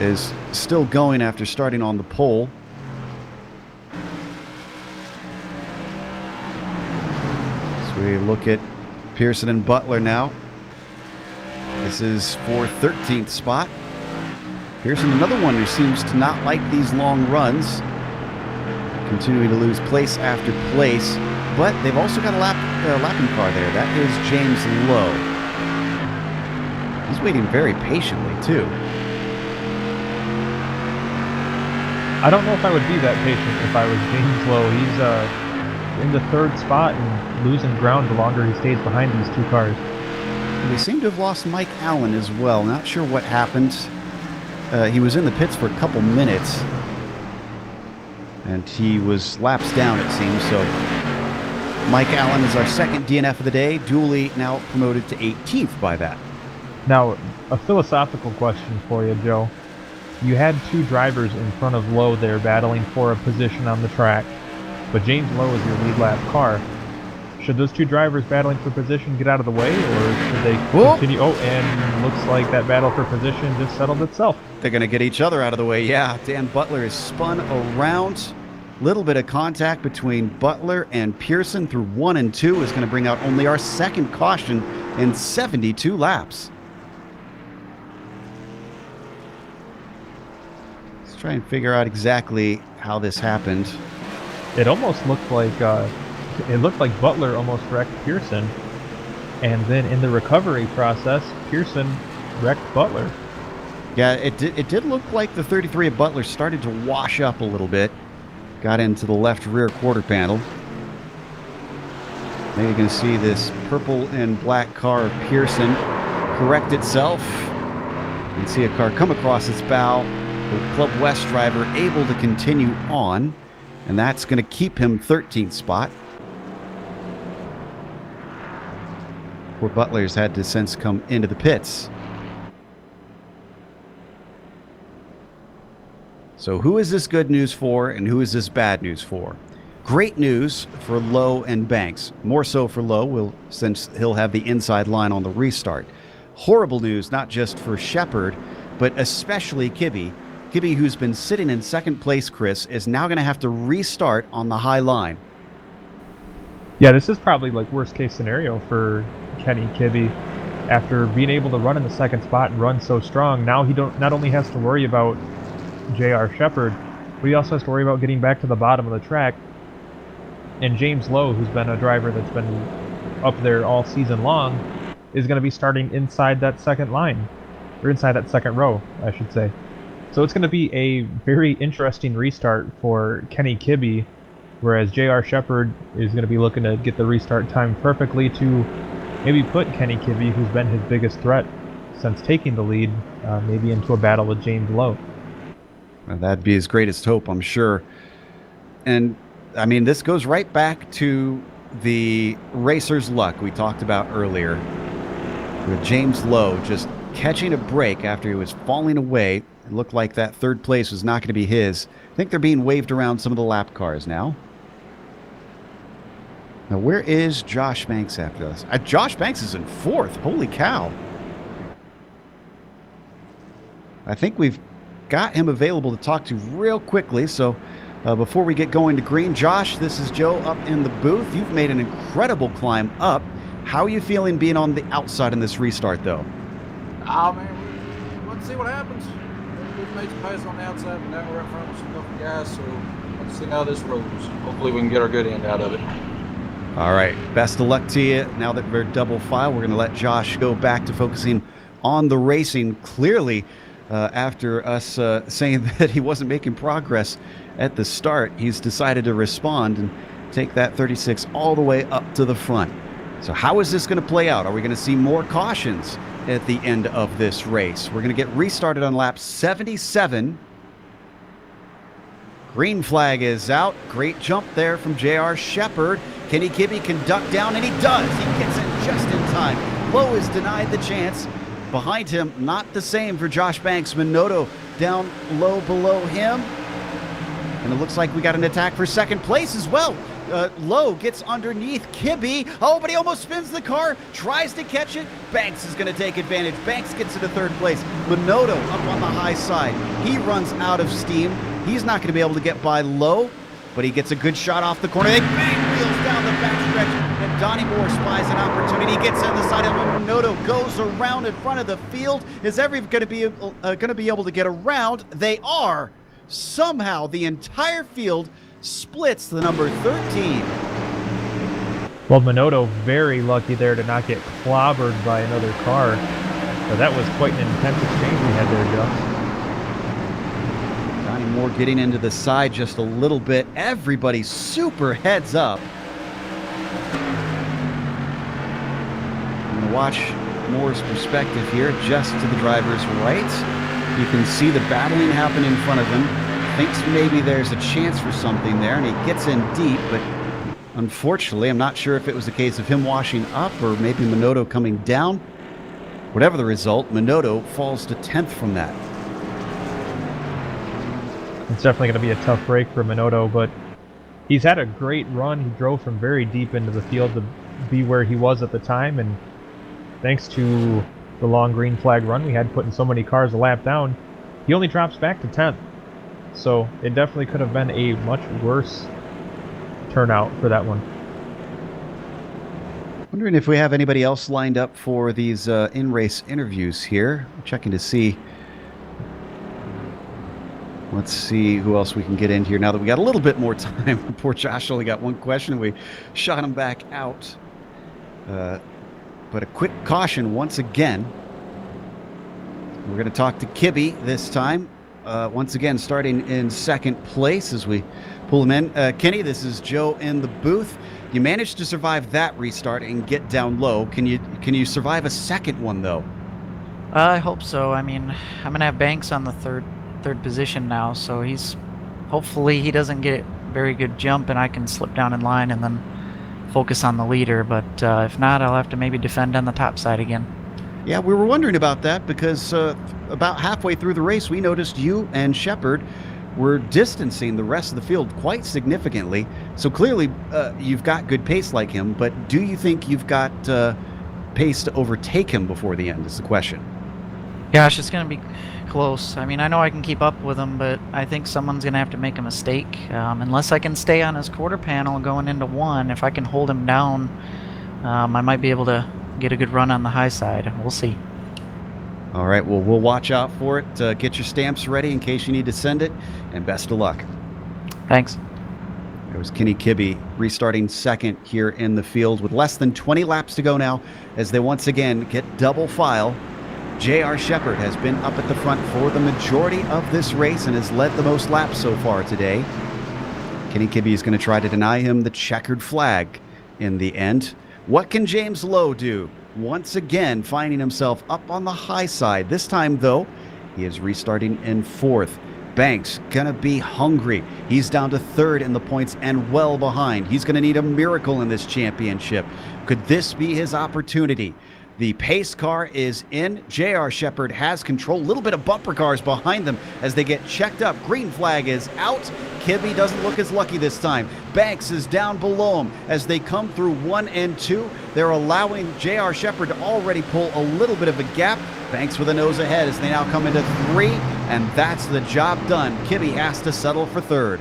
is still going after starting on the pole. So we look at Pearson and Butler now. This is for 13th spot. Pearson, another one who seems to not like these long runs, continuing to lose place after place, but they've also got a lapping car there. That is James Lowe. He's waiting very patiently, too. I don't know if I would be that patient if I was James Lowe. He's in the 3rd spot and losing ground the longer he stays behind these two cars. They seem to have lost Mike Allen as well. Not sure what happened. He was in the pits for a couple minutes, and he was laps down, it seems. So Mike Allen is our 2nd DNF of the day. Dooley now promoted to 18th by that. Now, a philosophical question for you, Joe. You had two drivers in front of Lowe there battling for a position on the track, but James Lowe is your lead lap car. Should those two drivers battling for position get out of the way, or should they continue? Oh, and looks like that battle for position just settled itself. They're going to get each other out of the way. Yeah, Dan Butler is spun around. Little bit of contact between Butler and Pearson through 1 and 2 is going to bring out only our 2nd caution in 72 laps. try and figure out exactly how this happened. It almost looked like Butler almost wrecked Pearson, and then in the recovery process, Pearson wrecked Butler. Yeah, it did look like the 33 of Butler started to wash up a little bit. Got into the left rear quarter panel. Now you can see this purple and black car of Pearson correct itself. You can see a car come across its bow. The Club West driver able to continue on, and that's going to keep him 13th spot. Poor Butler's had to since come into the pits. So who is this good news for and who is this bad news for? Great news for Lowe and Banks. More so for Lowe, since he'll have the inside line on the restart. Horrible news, not just for Shepherd, but especially Kibbe. Kibbe, who's been sitting in second place, Chris, is now going to have to restart on the high line. Yeah, this is probably like worst case scenario for Kenny Kibbe. After being able to run in the second spot and run so strong, now he not only has to worry about J.R. Shepherd, but he also has to worry about getting back to the bottom of the track. And James Lowe, who's been a driver that's been up there all season long, is going to be starting inside that second line, or inside that second row, I should say. So it's going to be a very interesting restart for Kenny Kibbe, whereas J.R. Shepherd is going to be looking to get the restart time perfectly to maybe put Kenny Kibbe, who's been his biggest threat since taking the lead, maybe into a battle with James Lowe. Well, that'd be his greatest hope, I'm sure. And, I mean, this goes right back to the racer's luck we talked about earlier, with James Lowe just catching a break after he was falling away. It looked like that third place was not going to be his. I think they're being waved around some of the lap cars now. Now, where is Josh Banks after this? Josh Banks is in fourth. Holy cow. I think we've got him available to talk to real quickly. So before we get going to green, Josh, this is Joe up in the booth. You've made an incredible climb up. How are you feeling being on the outside in this restart, though? Oh, man, let's see what happens. We've made some pace on the outside, but now we're up front with some couple guys, so let's see how this rolls. Hopefully we can get our good end out of it. All right, best of luck to you. Now that we're double file, we're going to let Josh go back to focusing on the racing. Clearly, after us saying that he wasn't making progress at the start, he's decided to respond and take that 36 all the way up to the front. So how is this going to play out? Are we going to see more cautions at the end of this race? We're going to get restarted on lap 77. Green flag is out. Great jump there from J.R. Shepherd. Kenny Kibbe can duck down, and he does. He gets it just in time. Lowe is denied the chance. Behind him, not the same for Josh Banks. Minotto down low below him. And it looks like we got an attack for second place as well. Lowe gets underneath Kibbe. Oh, but he almost spins the car, tries to catch it. Banks is going to take advantage. Banks gets into third place. Minotto up on the high side. He runs out of steam. He's not going to be able to get by Lowe, but he gets a good shot off the corner. They bang wheels down the backstretch, and Donnie Moore spies an opportunity. He gets on the side of him. Minotto goes around in front of the field. Is everyone going to be able to get around? They are. Somehow the entire field splits the number 13. Well, Minotto very lucky there to not get clobbered by another car. So that was quite an intense exchange we had there, Joe. Donnie Moore getting into the side just a little bit. Everybody super heads up. I'm going to watch Moore's perspective here, just to the driver's right. You can see the battling happen in front of him. Thinks maybe there's a chance for something there, and he gets in deep, but unfortunately, I'm not sure if it was a case of him washing up or maybe Minotto coming down. Whatever the result, Minotto falls to 10th from that. It's definitely going to be a tough break for Minotto, but he's had a great run. He drove from very deep into the field to be where he was at the time, and thanks to the long green flag run we had putting so many cars a lap down, he only drops back to 10th. So it definitely could have been a much worse turnout for that one. Wondering if we have anybody else lined up for these in-race interviews here. I'm checking to see Let's see who else we can get in here now that we got a little bit more time. Poor Josh only got one question. We shot him back out. But a quick caution once again. We're going to talk to Kibby this time. Once again, starting in second place as we pull him in. Kenny, this is Joe in the booth. You managed to survive that restart and get down low. Can you survive a second one, though? I hope so. I mean, I'm going to have Banks on the third position now, so hopefully he doesn't get a very good jump and I can slip down in line and then focus on the leader. But if not, I'll have to maybe defend on the top side again. Yeah, we were wondering about that because about halfway through the race, we noticed you and Shepard were distancing the rest of the field quite significantly. So clearly you've got good pace like him, but do you think you've got pace to overtake him before the end is the question. Gosh, it's going to be close. I mean, I know I can keep up with him, but I think someone's going to have to make a mistake. Unless I can stay on his quarter panel going into one, if I can hold him down, I might be able to get a good run on the high side. We'll see. All right, well, we'll watch out for it. Get your stamps ready in case you need to send it, and best of luck. Thanks. There was Kenny Kibby restarting second here in the field with less than 20 laps to go now as they once again get double file. J.R. Shepard has been up at the front for the majority of this race and has led the most laps so far today. Kenny Kibby is going to try to deny him the checkered flag in the end. What can James Lowe do? Once again, finding himself up on the high side. This time, though, he is restarting in fourth. Banks gonna be hungry. He's down to third in the points and well behind. He's gonna need a miracle in this championship. Could this be his opportunity? The pace car is in. J.R. Shepard has control. A little bit of bumper cars behind them as they get checked up. Green flag is out. Kibby doesn't look as lucky this time. Banks is down below him as they come through 1 and 2. They're allowing J.R. Shepard to already pull a little bit of a gap. Banks with a nose ahead as they now come into 3, and that's the job done. Kibby has to settle for third.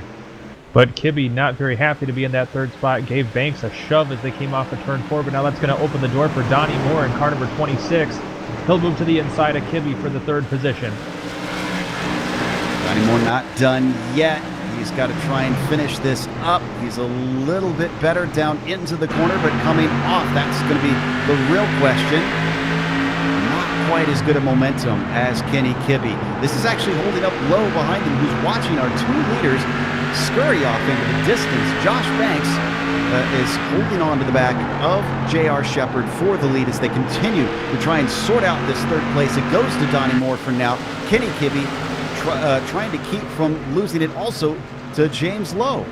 But Kibby, not very happy to be in that third spot, gave Banks a shove as they came off of turn 4, but now that's going to open the door for Donnie Moore in car number 26. He'll move to the inside of Kibby for the third position. Donnie Moore not done yet. He's got to try and finish this up. He's a little bit better down into the corner, but coming off, that's going to be the real question. Not quite as good a momentum as Kenny Kibby. This is actually holding up low behind him, who's watching our two leaders scurry off into the distance. Josh Banks is holding on to the back of J.R. Shepard for the lead as they continue to try and sort out this third place. It goes to Donnie Moore for now. Kenny Kibby trying to keep from losing it also to James Lowe.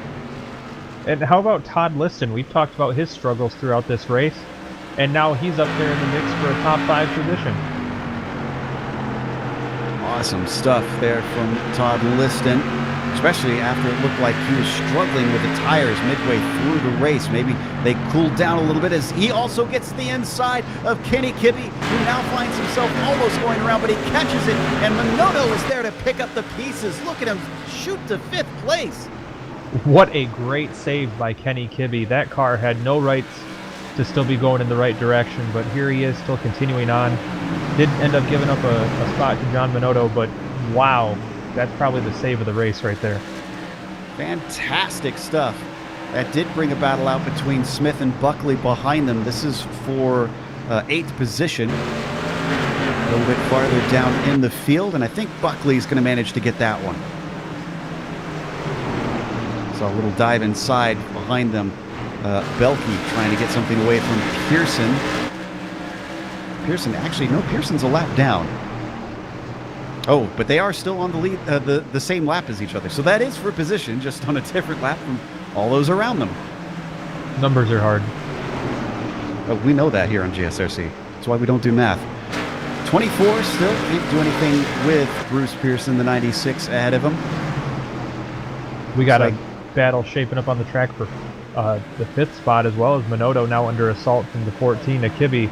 And how about Todd Liston? We've talked about his struggles throughout this race, and now he's up there in the mix for a top 5 position. Awesome stuff there from Todd Liston, especially after it looked like he was struggling with the tires midway through the race. Maybe they cooled down a little bit as he also gets the inside of Kenny Kibby, who now finds himself almost going around, but he catches it, and Minotto is there to pick up the pieces. Look at him shoot to 5th place. What a great save by Kenny Kibby. That car had no rights to still be going in the right direction, but here he is still continuing on. Did end up giving up a spot to John Minotto, but wow, that's probably the save of the race right there. Fantastic stuff. That did bring a battle out between Smith and Buckley behind them. This is for 8th position. A little bit farther down in the field, and I think Buckley's going to manage to get that one. Saw a little dive inside behind them. Belke trying to get something away from Pearson. Pearson's a lap down. Oh, but they are still on the lead, the same lap as each other. So that is for position, just on a different lap from all those around them. Numbers are hard. We know that here on GSRC. That's why we don't do math. 24 still can't do anything with Bruce Pearson, the 96 ahead of him. We got a battle shaping up on the track for the 5th spot, as well as Minotto now under assault from the 14 to Kibby.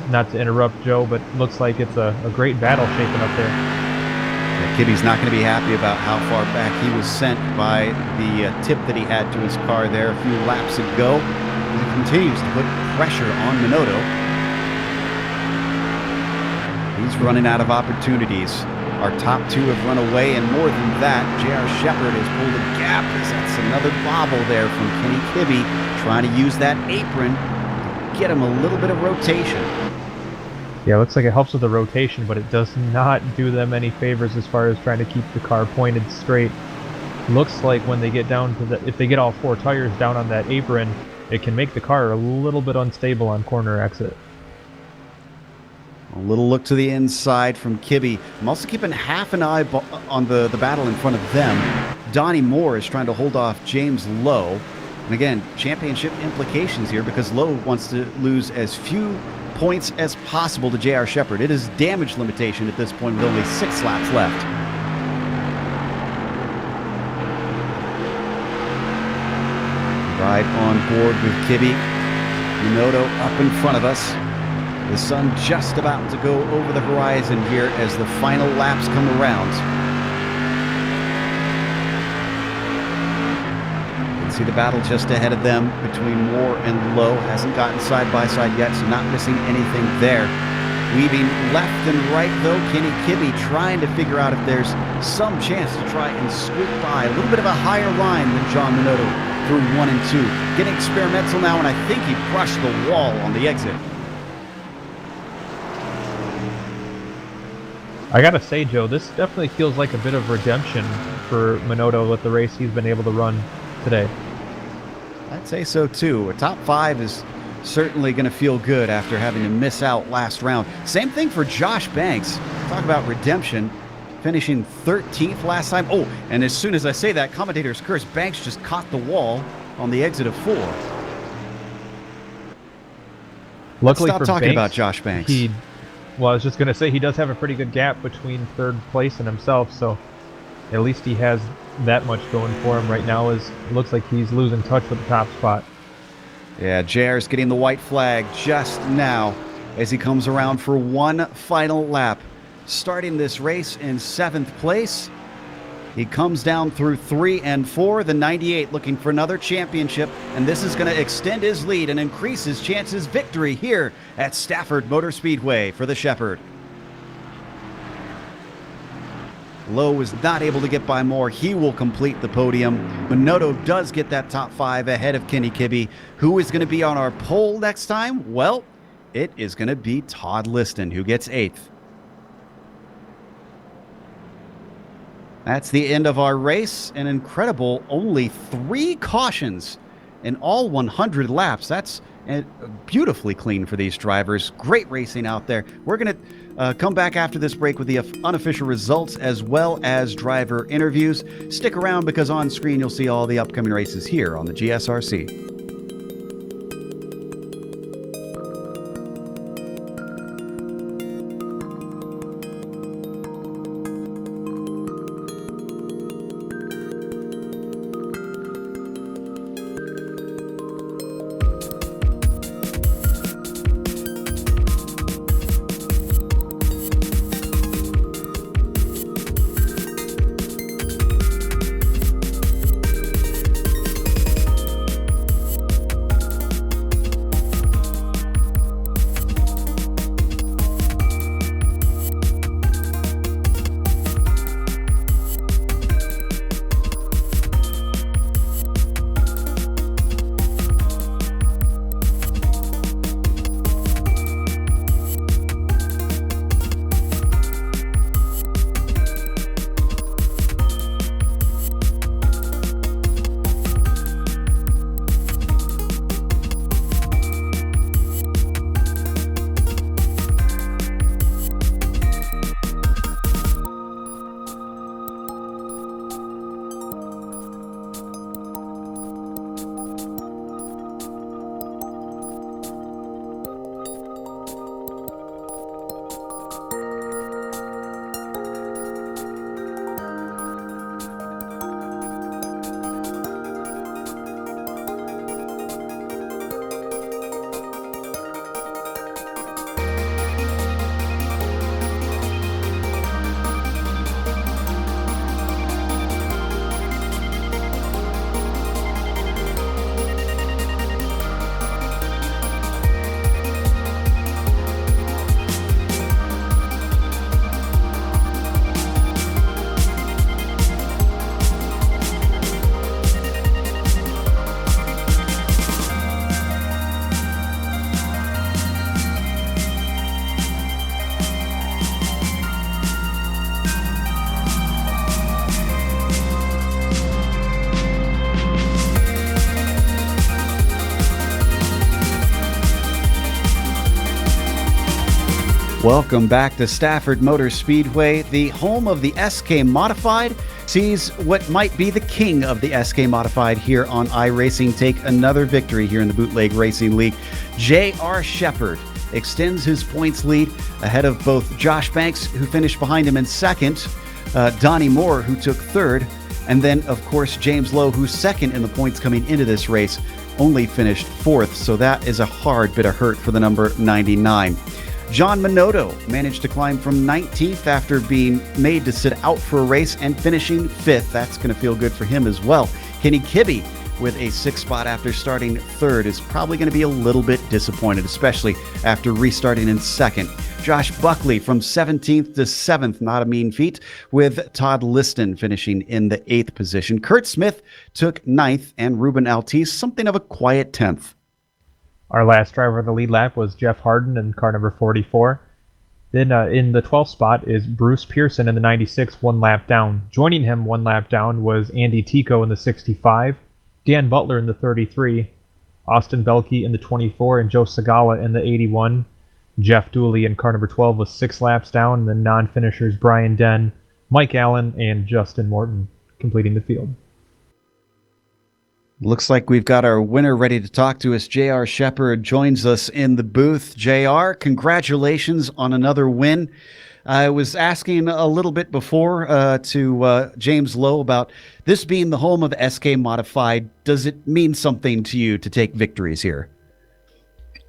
Not to interrupt Joe, but looks like it's a great battle shaping up there. Yeah, Kibby's not going to be happy about how far back he was sent by the tip that he had to his car there a few laps ago. He continues to put pressure on Minotto. He's running out of opportunities. Our top two have run away, and more than that, J.R. Shepherd has pulled a gap as that's another bobble there from Kenny Kibbe, trying to use that apron to get him a little bit of rotation. Yeah, it looks like it helps with the rotation, but it does not do them any favors as far as trying to keep the car pointed straight. Looks like when they get down to if they get all four tires down on that apron, it can make the car a little bit unstable on corner exit. A little look to the inside from Kibbe. I'm also keeping half an eye on the battle in front of them. Donnie Moore is trying to hold off James Lowe. And again, championship implications here because Lowe wants to lose as few points as possible to J.R. Shepherd. It is damage limitation at this point with only 6 laps left. Right on board with Kibbe. Minotto up in front of us. The sun just about to go over the horizon here as the final laps come around. You can see the battle just ahead of them between Moore and Lowe. Hasn't gotten side by side yet, so not missing anything there. Weaving left and right though, Kenny Kibbe trying to figure out if there's some chance to try and squeak by. A little bit of a higher line than John Minotto through 1 and 2. Getting experimental now, and I think he brushed the wall on the exit. I gotta say, Joe, this definitely feels like a bit of redemption for Minotto with the race he's been able to run today. I'd say so too. A top 5 is certainly going to feel good after having to miss out last round. Same thing for Josh Banks. Talk about redemption. Finishing 13th last time. Oh, and as soon as I say that, commentators curse. Banks just caught the wall on the exit of 4. Luckily Stop for talking Banks, about Josh Banks. Well, I was just going to say he does have a pretty good gap between 3rd place and himself, so at least he has that much going for him right now. It looks like he's losing touch with the top spot. Yeah, JR's getting the white flag just now as he comes around for one final lap. Starting this race in 7th place. He comes down through 3 and 4, the 98 looking for another championship, and this is going to extend his lead and increase his chances victory here at Stafford Motor Speedway for the Shepherd. Lowe was not able to get by Moore. He will complete the podium. Minotto does get that top 5 ahead of Kenny Kibbe. Who is going to be on our pole next time? Well, it is going to be Todd Liston, who gets 8th. That's the end of our race. An incredible only 3 cautions in all 100 laps. That's beautifully clean for these drivers. Great racing out there. We're going to come back after this break with the unofficial results as well as driver interviews. Stick around because on screen you'll see all the upcoming races here on the GSRC. Welcome back to Stafford Motor Speedway. The home of the SK Modified sees what might be the king of the SK Modified here on iRacing take another victory here in the Bootleg Racing League. J.R. Shepherd extends his points lead ahead of both Josh Banks, who finished behind him in second, Donnie Moore, who took third, and then, of course, James Lowe, who's second in the points coming into this race, only finished fourth. So that is a hard bit of hurt for the number 99. John Minotto managed to climb from 19th after being made to sit out for a race and finishing 5th. That's going to feel good for him as well. Kenny Kibbe, with a 6th spot after starting 3rd, is probably going to be a little bit disappointed, especially after restarting in 2nd. Josh Buckley from 17th to 7th, not a mean feat, with Todd Liston finishing in the 8th position. Kurt Smith took 9th, and Ruben Altice something of a quiet 10th. Our last driver of the lead lap was Jeff Harden in car number 44. Then in the 12th spot is Bruce Pearson in the 96, 1 lap down. Joining him 1 lap down was Andy Tico in the 65, Dan Butler in the 33, Austin Belkey in the 24, and Joe Segala in the 81. Jeff Dooley in car number 12 was 6 laps down, and the non-finishers Brian Den, Mike Allen, and Justin Morton completing the field. Looks like we've got our winner ready to talk to us. J.R. Shepherd joins us in the booth. J.R., congratulations on another win. I was asking a little bit before to James Lowe about this being the home of the SK Modified. Does it mean something to you to take victories here?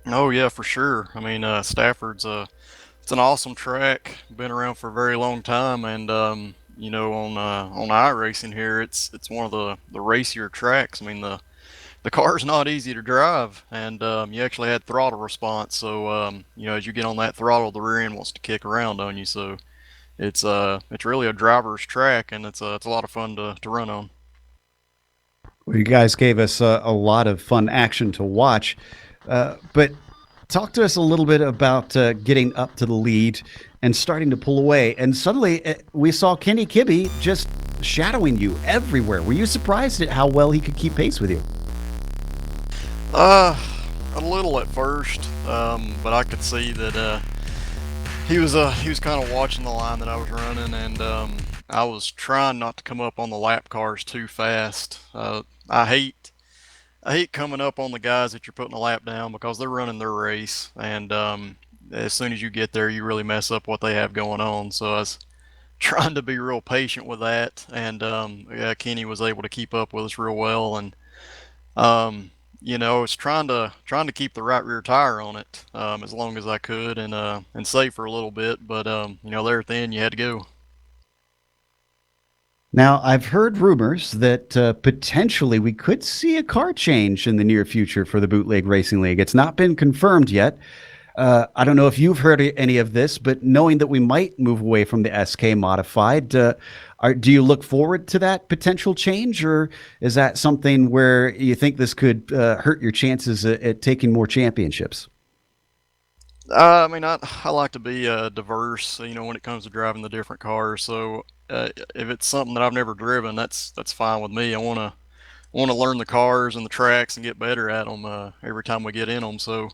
Oh, yeah, for sure. I mean, Stafford's it's an awesome track. Been around for a very long time, and you know, on iRacing here, it's one of the racier tracks. I mean, the car's not easy to drive, and you actually had throttle response. So you know, as you get on that throttle, the rear end wants to kick around on you. So it's really a driver's track, and it's a lot of fun to run on. Well, you guys gave us a lot of fun action to watch, but talk to us a little bit about getting up to the lead and starting to pull away. And suddenly we saw Kenny Kibbe just shadowing you everywhere. Were you surprised at how well he could keep pace with you? A little at first, but I could see that he was kind of watching the line that I was running, and I was trying not to come up on the lap cars too fast. I hate coming up on the guys that you're putting a lap down because they're running their race, and as soon as you get there, you really mess up what they have going on. So I was trying to be real patient with that, and yeah, Kenny was able to keep up with us real well, and you know, I was trying to keep the right rear tire on it as long as I could, and save for a little bit, but you know, there at the end, you had to go. Now, I've heard rumors that potentially we could see a car change in the near future for the Bootleg Racing League. It's not been confirmed yet. I don't know if you've heard any of this, but knowing that we might move away from the SK Modified, do you look forward to that potential change, or is that something where you think this could hurt your chances at taking more championships? I mean, I like to be diverse, you know, when it comes to driving the different cars. So if it's something that I've never driven, that's fine with me. I want to learn the cars and the tracks and get better at them every time we get in them. So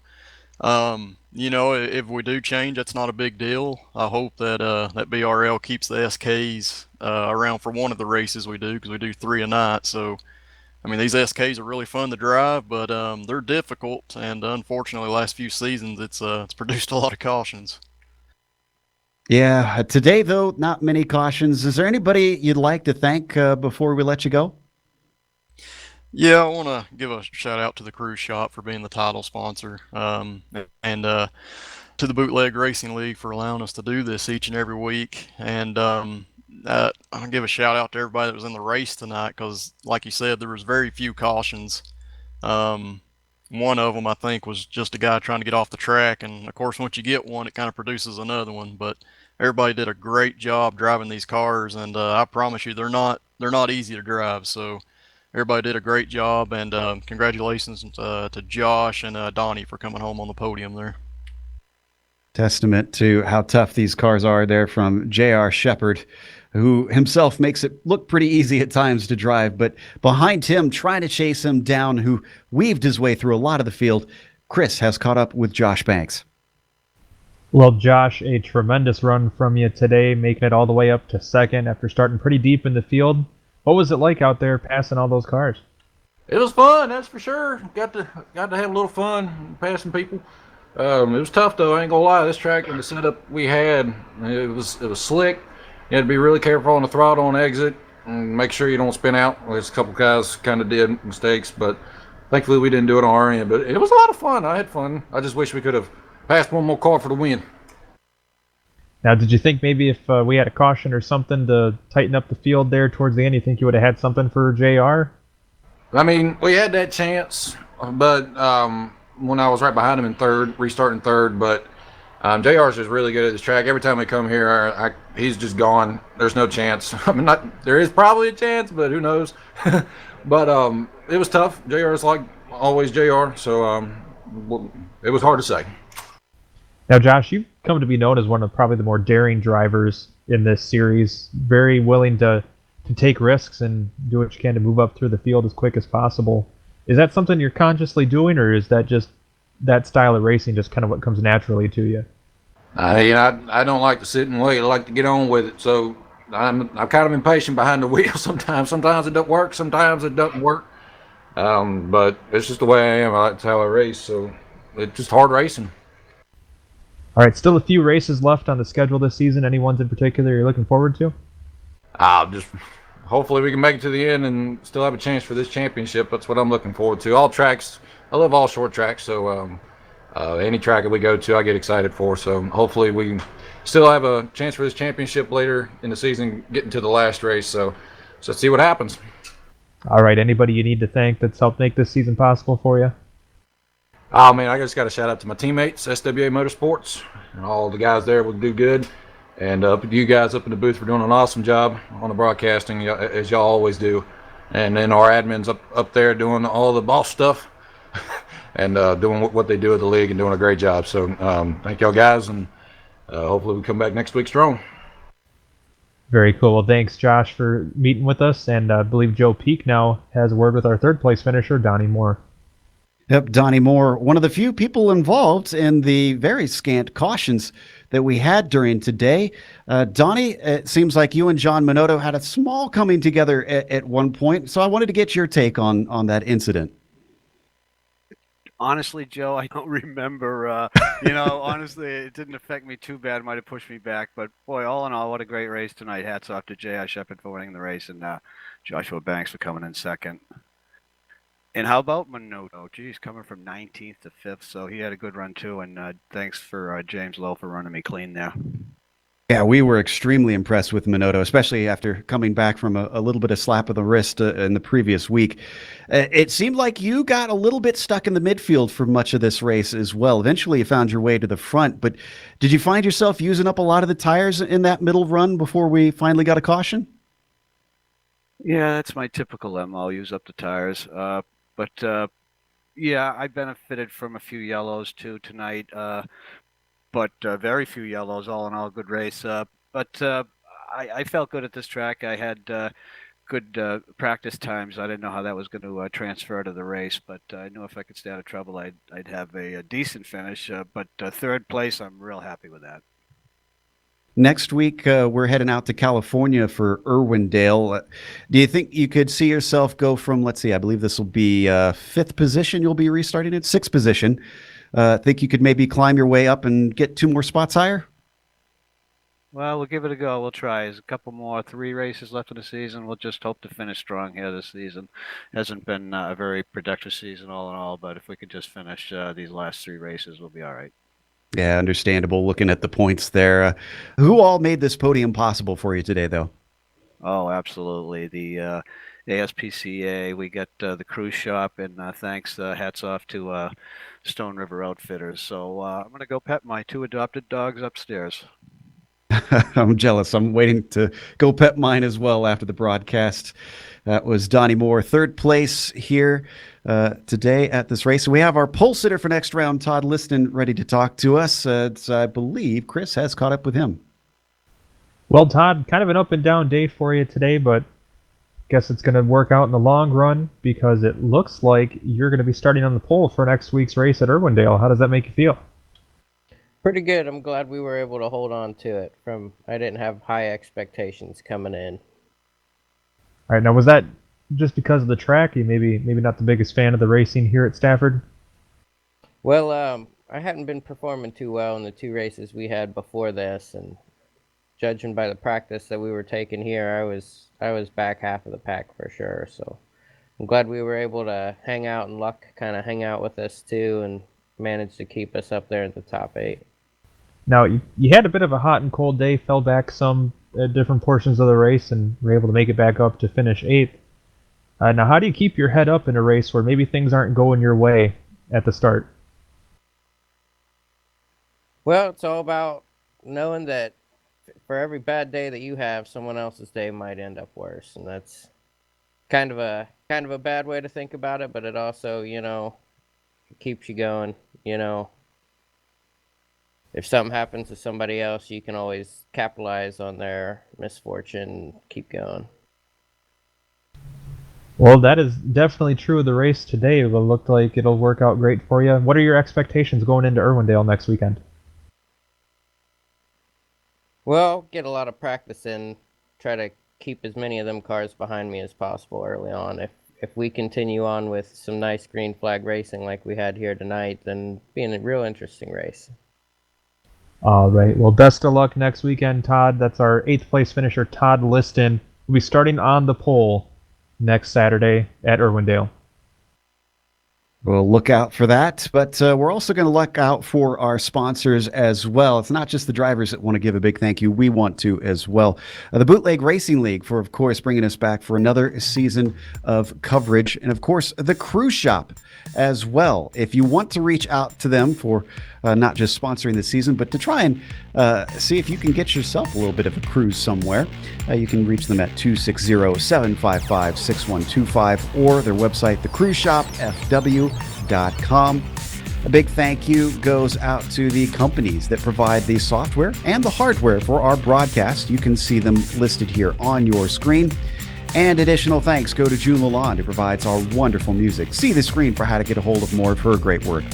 you know, if we do change, that's not a big deal. I hope that that BRL keeps the SKs around for one of the races we do, because we do 3 a night. So I mean, these SKs are really fun to drive, but they're difficult, and unfortunately, the last few seasons it's produced a lot of cautions. Yeah, today though, not many cautions. Is there anybody you'd like to thank before we let you go? Yeah, I want to give a shout out to the Cruise Shop for being the title sponsor, and to the Bootleg Racing League for allowing us to do this each and every week. And I'll give a shout out to everybody that was in the race tonight, because, like you said, there was very few cautions. One of them, I think, was just a guy trying to get off the track, and of course, once you get one, it kind of produces another one. But everybody did a great job driving these cars, and I promise you, they're not easy to drive. So everybody did a great job, and congratulations to Josh and Donnie for coming home on the podium there. Testament to how tough these cars are there from J.R. Shepherd, who himself makes it look pretty easy at times to drive. But behind him, trying to chase him down, who weaved his way through a lot of the field, Chris has caught up with Josh Banks. Well, Josh, a tremendous run from you today, making it all the way up to second after starting pretty deep in the field. What was it like out there passing all those cars? It was fun, that's for sure. Got to have a little fun passing people. It was tough though. I ain't gonna lie. This track and the setup we had, it was slick. You had to be really careful on the throttle on exit and make sure you don't spin out. There's a couple guys kind of did mistakes, but thankfully we didn't do it on our end. But it was a lot of fun. I had fun. I just wish we could have passed one more car for the win. Now, did you think maybe if we had a caution or something to tighten up the field there towards the end, you think you would have had something for JR? I mean, we had that chance, but when I was right behind him in third, restarting third, but JR's just really good at this track. Every time we come here, he's just gone. There's no chance. I mean, there is probably a chance, but who knows? But it was tough. JR is like always JR, so it was hard to say. Now, Josh, you've come to be known as one of probably the more daring drivers in this series, very willing to take risks and do what you can to move up through the field as quick as possible. Is that something you're consciously doing, or is that just that style of racing just kind of what comes naturally to you? I don't like to sit and wait. I like to get on with it. So I'm kind of impatient behind the wheel sometimes. Sometimes it doesn't work. Sometimes it doesn't work. But it's just the way I am. That's how I race. So it's just hard racing. All right, still a few races left on the schedule this season. Any ones in particular you're looking forward to? Just hopefully we can make it to the end and still have a chance for this championship. That's what I'm looking forward to. All tracks, I love all short tracks, so any track that we go to, I get excited for. So hopefully we can still have a chance for this championship later in the season, getting to the last race. So let's see what happens. All right, anybody you need to thank that's helped make this season possible for you? Oh, man, I just got to shout out to my teammates, SWA Motorsports, and all the guys there will do good. And you guys up in the booth for doing an awesome job on the broadcasting, as y'all always do. And then our admins up there doing all the boss stuff and doing what they do at the league and doing a great job. So thank y'all guys, and hopefully we come back next week strong. Very cool. Well, thanks, Josh, for meeting with us. And I believe Joe Peak now has a word with our third-place finisher, Donnie Moore. Yep, Donnie Moore, one of the few people involved in the very scant cautions that we had during today. Donnie, it seems like you and John Minotto had a small coming together at one point, so I wanted to get your take on that incident. Honestly, Joe, I don't remember. Honestly, it didn't affect me too bad. It might have pushed me back, but boy, all in all, what a great race tonight. Hats off to J.I. Shepherd for winning the race, and Joshua Banks for coming in second. And how about Minotto? Geez, coming from 19th to 5th, so he had a good run too. And thanks for James Lowe for running me clean there. Yeah, we were extremely impressed with Minotto, especially after coming back from a little bit of slap of the wrist in the previous week. It seemed like you got a little bit stuck in the midfield for much of this race as well. Eventually, you found your way to the front, but did you find yourself using up a lot of the tires in that middle run before we finally got a caution? Yeah, that's my typical MO, use up the tires. But yeah, I benefited from a few yellows too tonight, but very few yellows. All in all, good race. But I felt good at this track. I had good practice times. I didn't know how that was going to transfer to the race, but I knew if I could stay out of trouble, I'd have a decent finish. But third place, I'm real happy with that. Next week, we're heading out to California for Irwindale. Do you think you could see yourself go from, let's see, I believe this will be 5th position you'll be restarting at, 6th position. Think you could maybe climb your way up and get 2 more spots higher? Well, we'll give it a go. We'll try. There's a couple more, 3 races left in the season. We'll just hope to finish strong here this season. Hasn't been a very productive season all in all, but if we could just finish these last 3 races, we'll be all right. Yeah, understandable looking at the points there. Who all made this podium possible for you today, though? Oh, absolutely. The ASPCA, we got the cruise shop, and thanks, hats off to Stone River Outfitters. So I'm going to go pet my 2 adopted dogs upstairs. I'm jealous. I'm waiting to go pet mine as well after the broadcast. That was Donnie Moore, 3rd place here today at this race. We have our pole sitter for next round, Todd Liston, ready to talk to us. I believe Chris has caught up with him. Well, Todd, kind of an up and down day for you today, but guess it's going to work out in the long run because it looks like you're going to be starting on the pole for next week's race at Irwindale. How does that make you feel? Pretty good. I'm glad we were able to hold on to it. I didn't have high expectations coming in. All right, now was that just because of the track? You maybe not the biggest fan of the racing here at Stafford? Well, I hadn't been performing too well in the 2 races we had before this, and judging by the practice that we were taking here, I was back half of the pack for sure. So I'm glad we were able to hang out, and luck kind of hang out with us too, and managed to keep us up there at the top 8. Now, you had a bit of a hot and cold day, fell back some at different portions of the race, and were able to make it back up to finish 8th. Now, how do you keep your head up in a race where maybe things aren't going your way at the start? Well, it's all about knowing that for every bad day that you have, someone else's day might end up worse, and that's kind of a bad way to think about it, but it also, it keeps you going, If something happens to somebody else, you can always capitalize on their misfortune and keep going. Well, that is definitely true of the race today. It looked like it'll work out great for you. What are your expectations going into Irwindale next weekend? Well, get a lot of practice in, try to keep as many of them cars behind me as possible early on. If we continue on with some nice green flag racing like we had here tonight, then it'll be a real interesting race. All right. Well, best of luck next weekend, Todd. That's our 8th place finisher, Todd Liston. We'll be starting on the pole next Saturday at Irwindale. We'll look out for that, but we're also going to look out for our sponsors as well. It's not just the drivers that want to give a big thank you. We want to as well. The Bootleg Racing League for, of course, bringing us back for another season of coverage. And, of course, the Cruise Shop as well. If you want to reach out to them for not just sponsoring the season, but to try and see if you can get yourself a little bit of a cruise somewhere, you can reach them at 260-755-6125 or their website, thecruiseshopfw.com. A big thank you goes out to the companies that provide the software and the hardware for our broadcast. You can see them listed here on your screen. And additional thanks go to June Lalonde, who provides our wonderful music. See the screen for how to get a hold of more of her great work.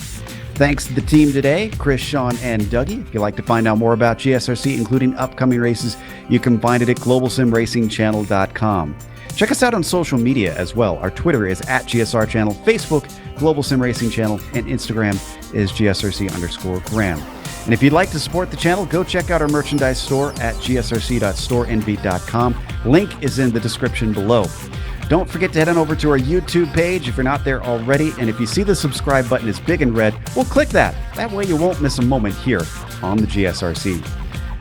Thanks to the team today, Chris, Sean, and Dougie. If you'd like to find out more about GSRC, including upcoming races, you can find it at globalsimracingchannel.com. Check us out on social media as well. Our Twitter is at GSR Channel, Facebook, Global Sim Racing Channel, and Instagram is GSRC_Graham. And if you'd like to support the channel, go check out our merchandise store at gsrc.storenv.com. Link is in the description below. Don't forget to head on over to our YouTube page if you're not there already. And if you see the subscribe button is big and red, well, click that. That way you won't miss a moment here on the GSRC.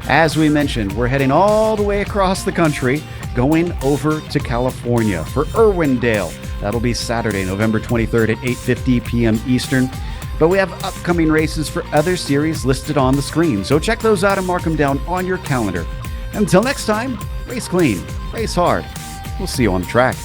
As we mentioned, we're heading all the way across the country, going over to California for Irwindale. That'll be Saturday, November 23rd at 8:50 p.m. Eastern. But we have upcoming races for other series listed on the screen, so check those out and mark them down on your calendar. Until next time, race clean, race hard. We'll see you on the track.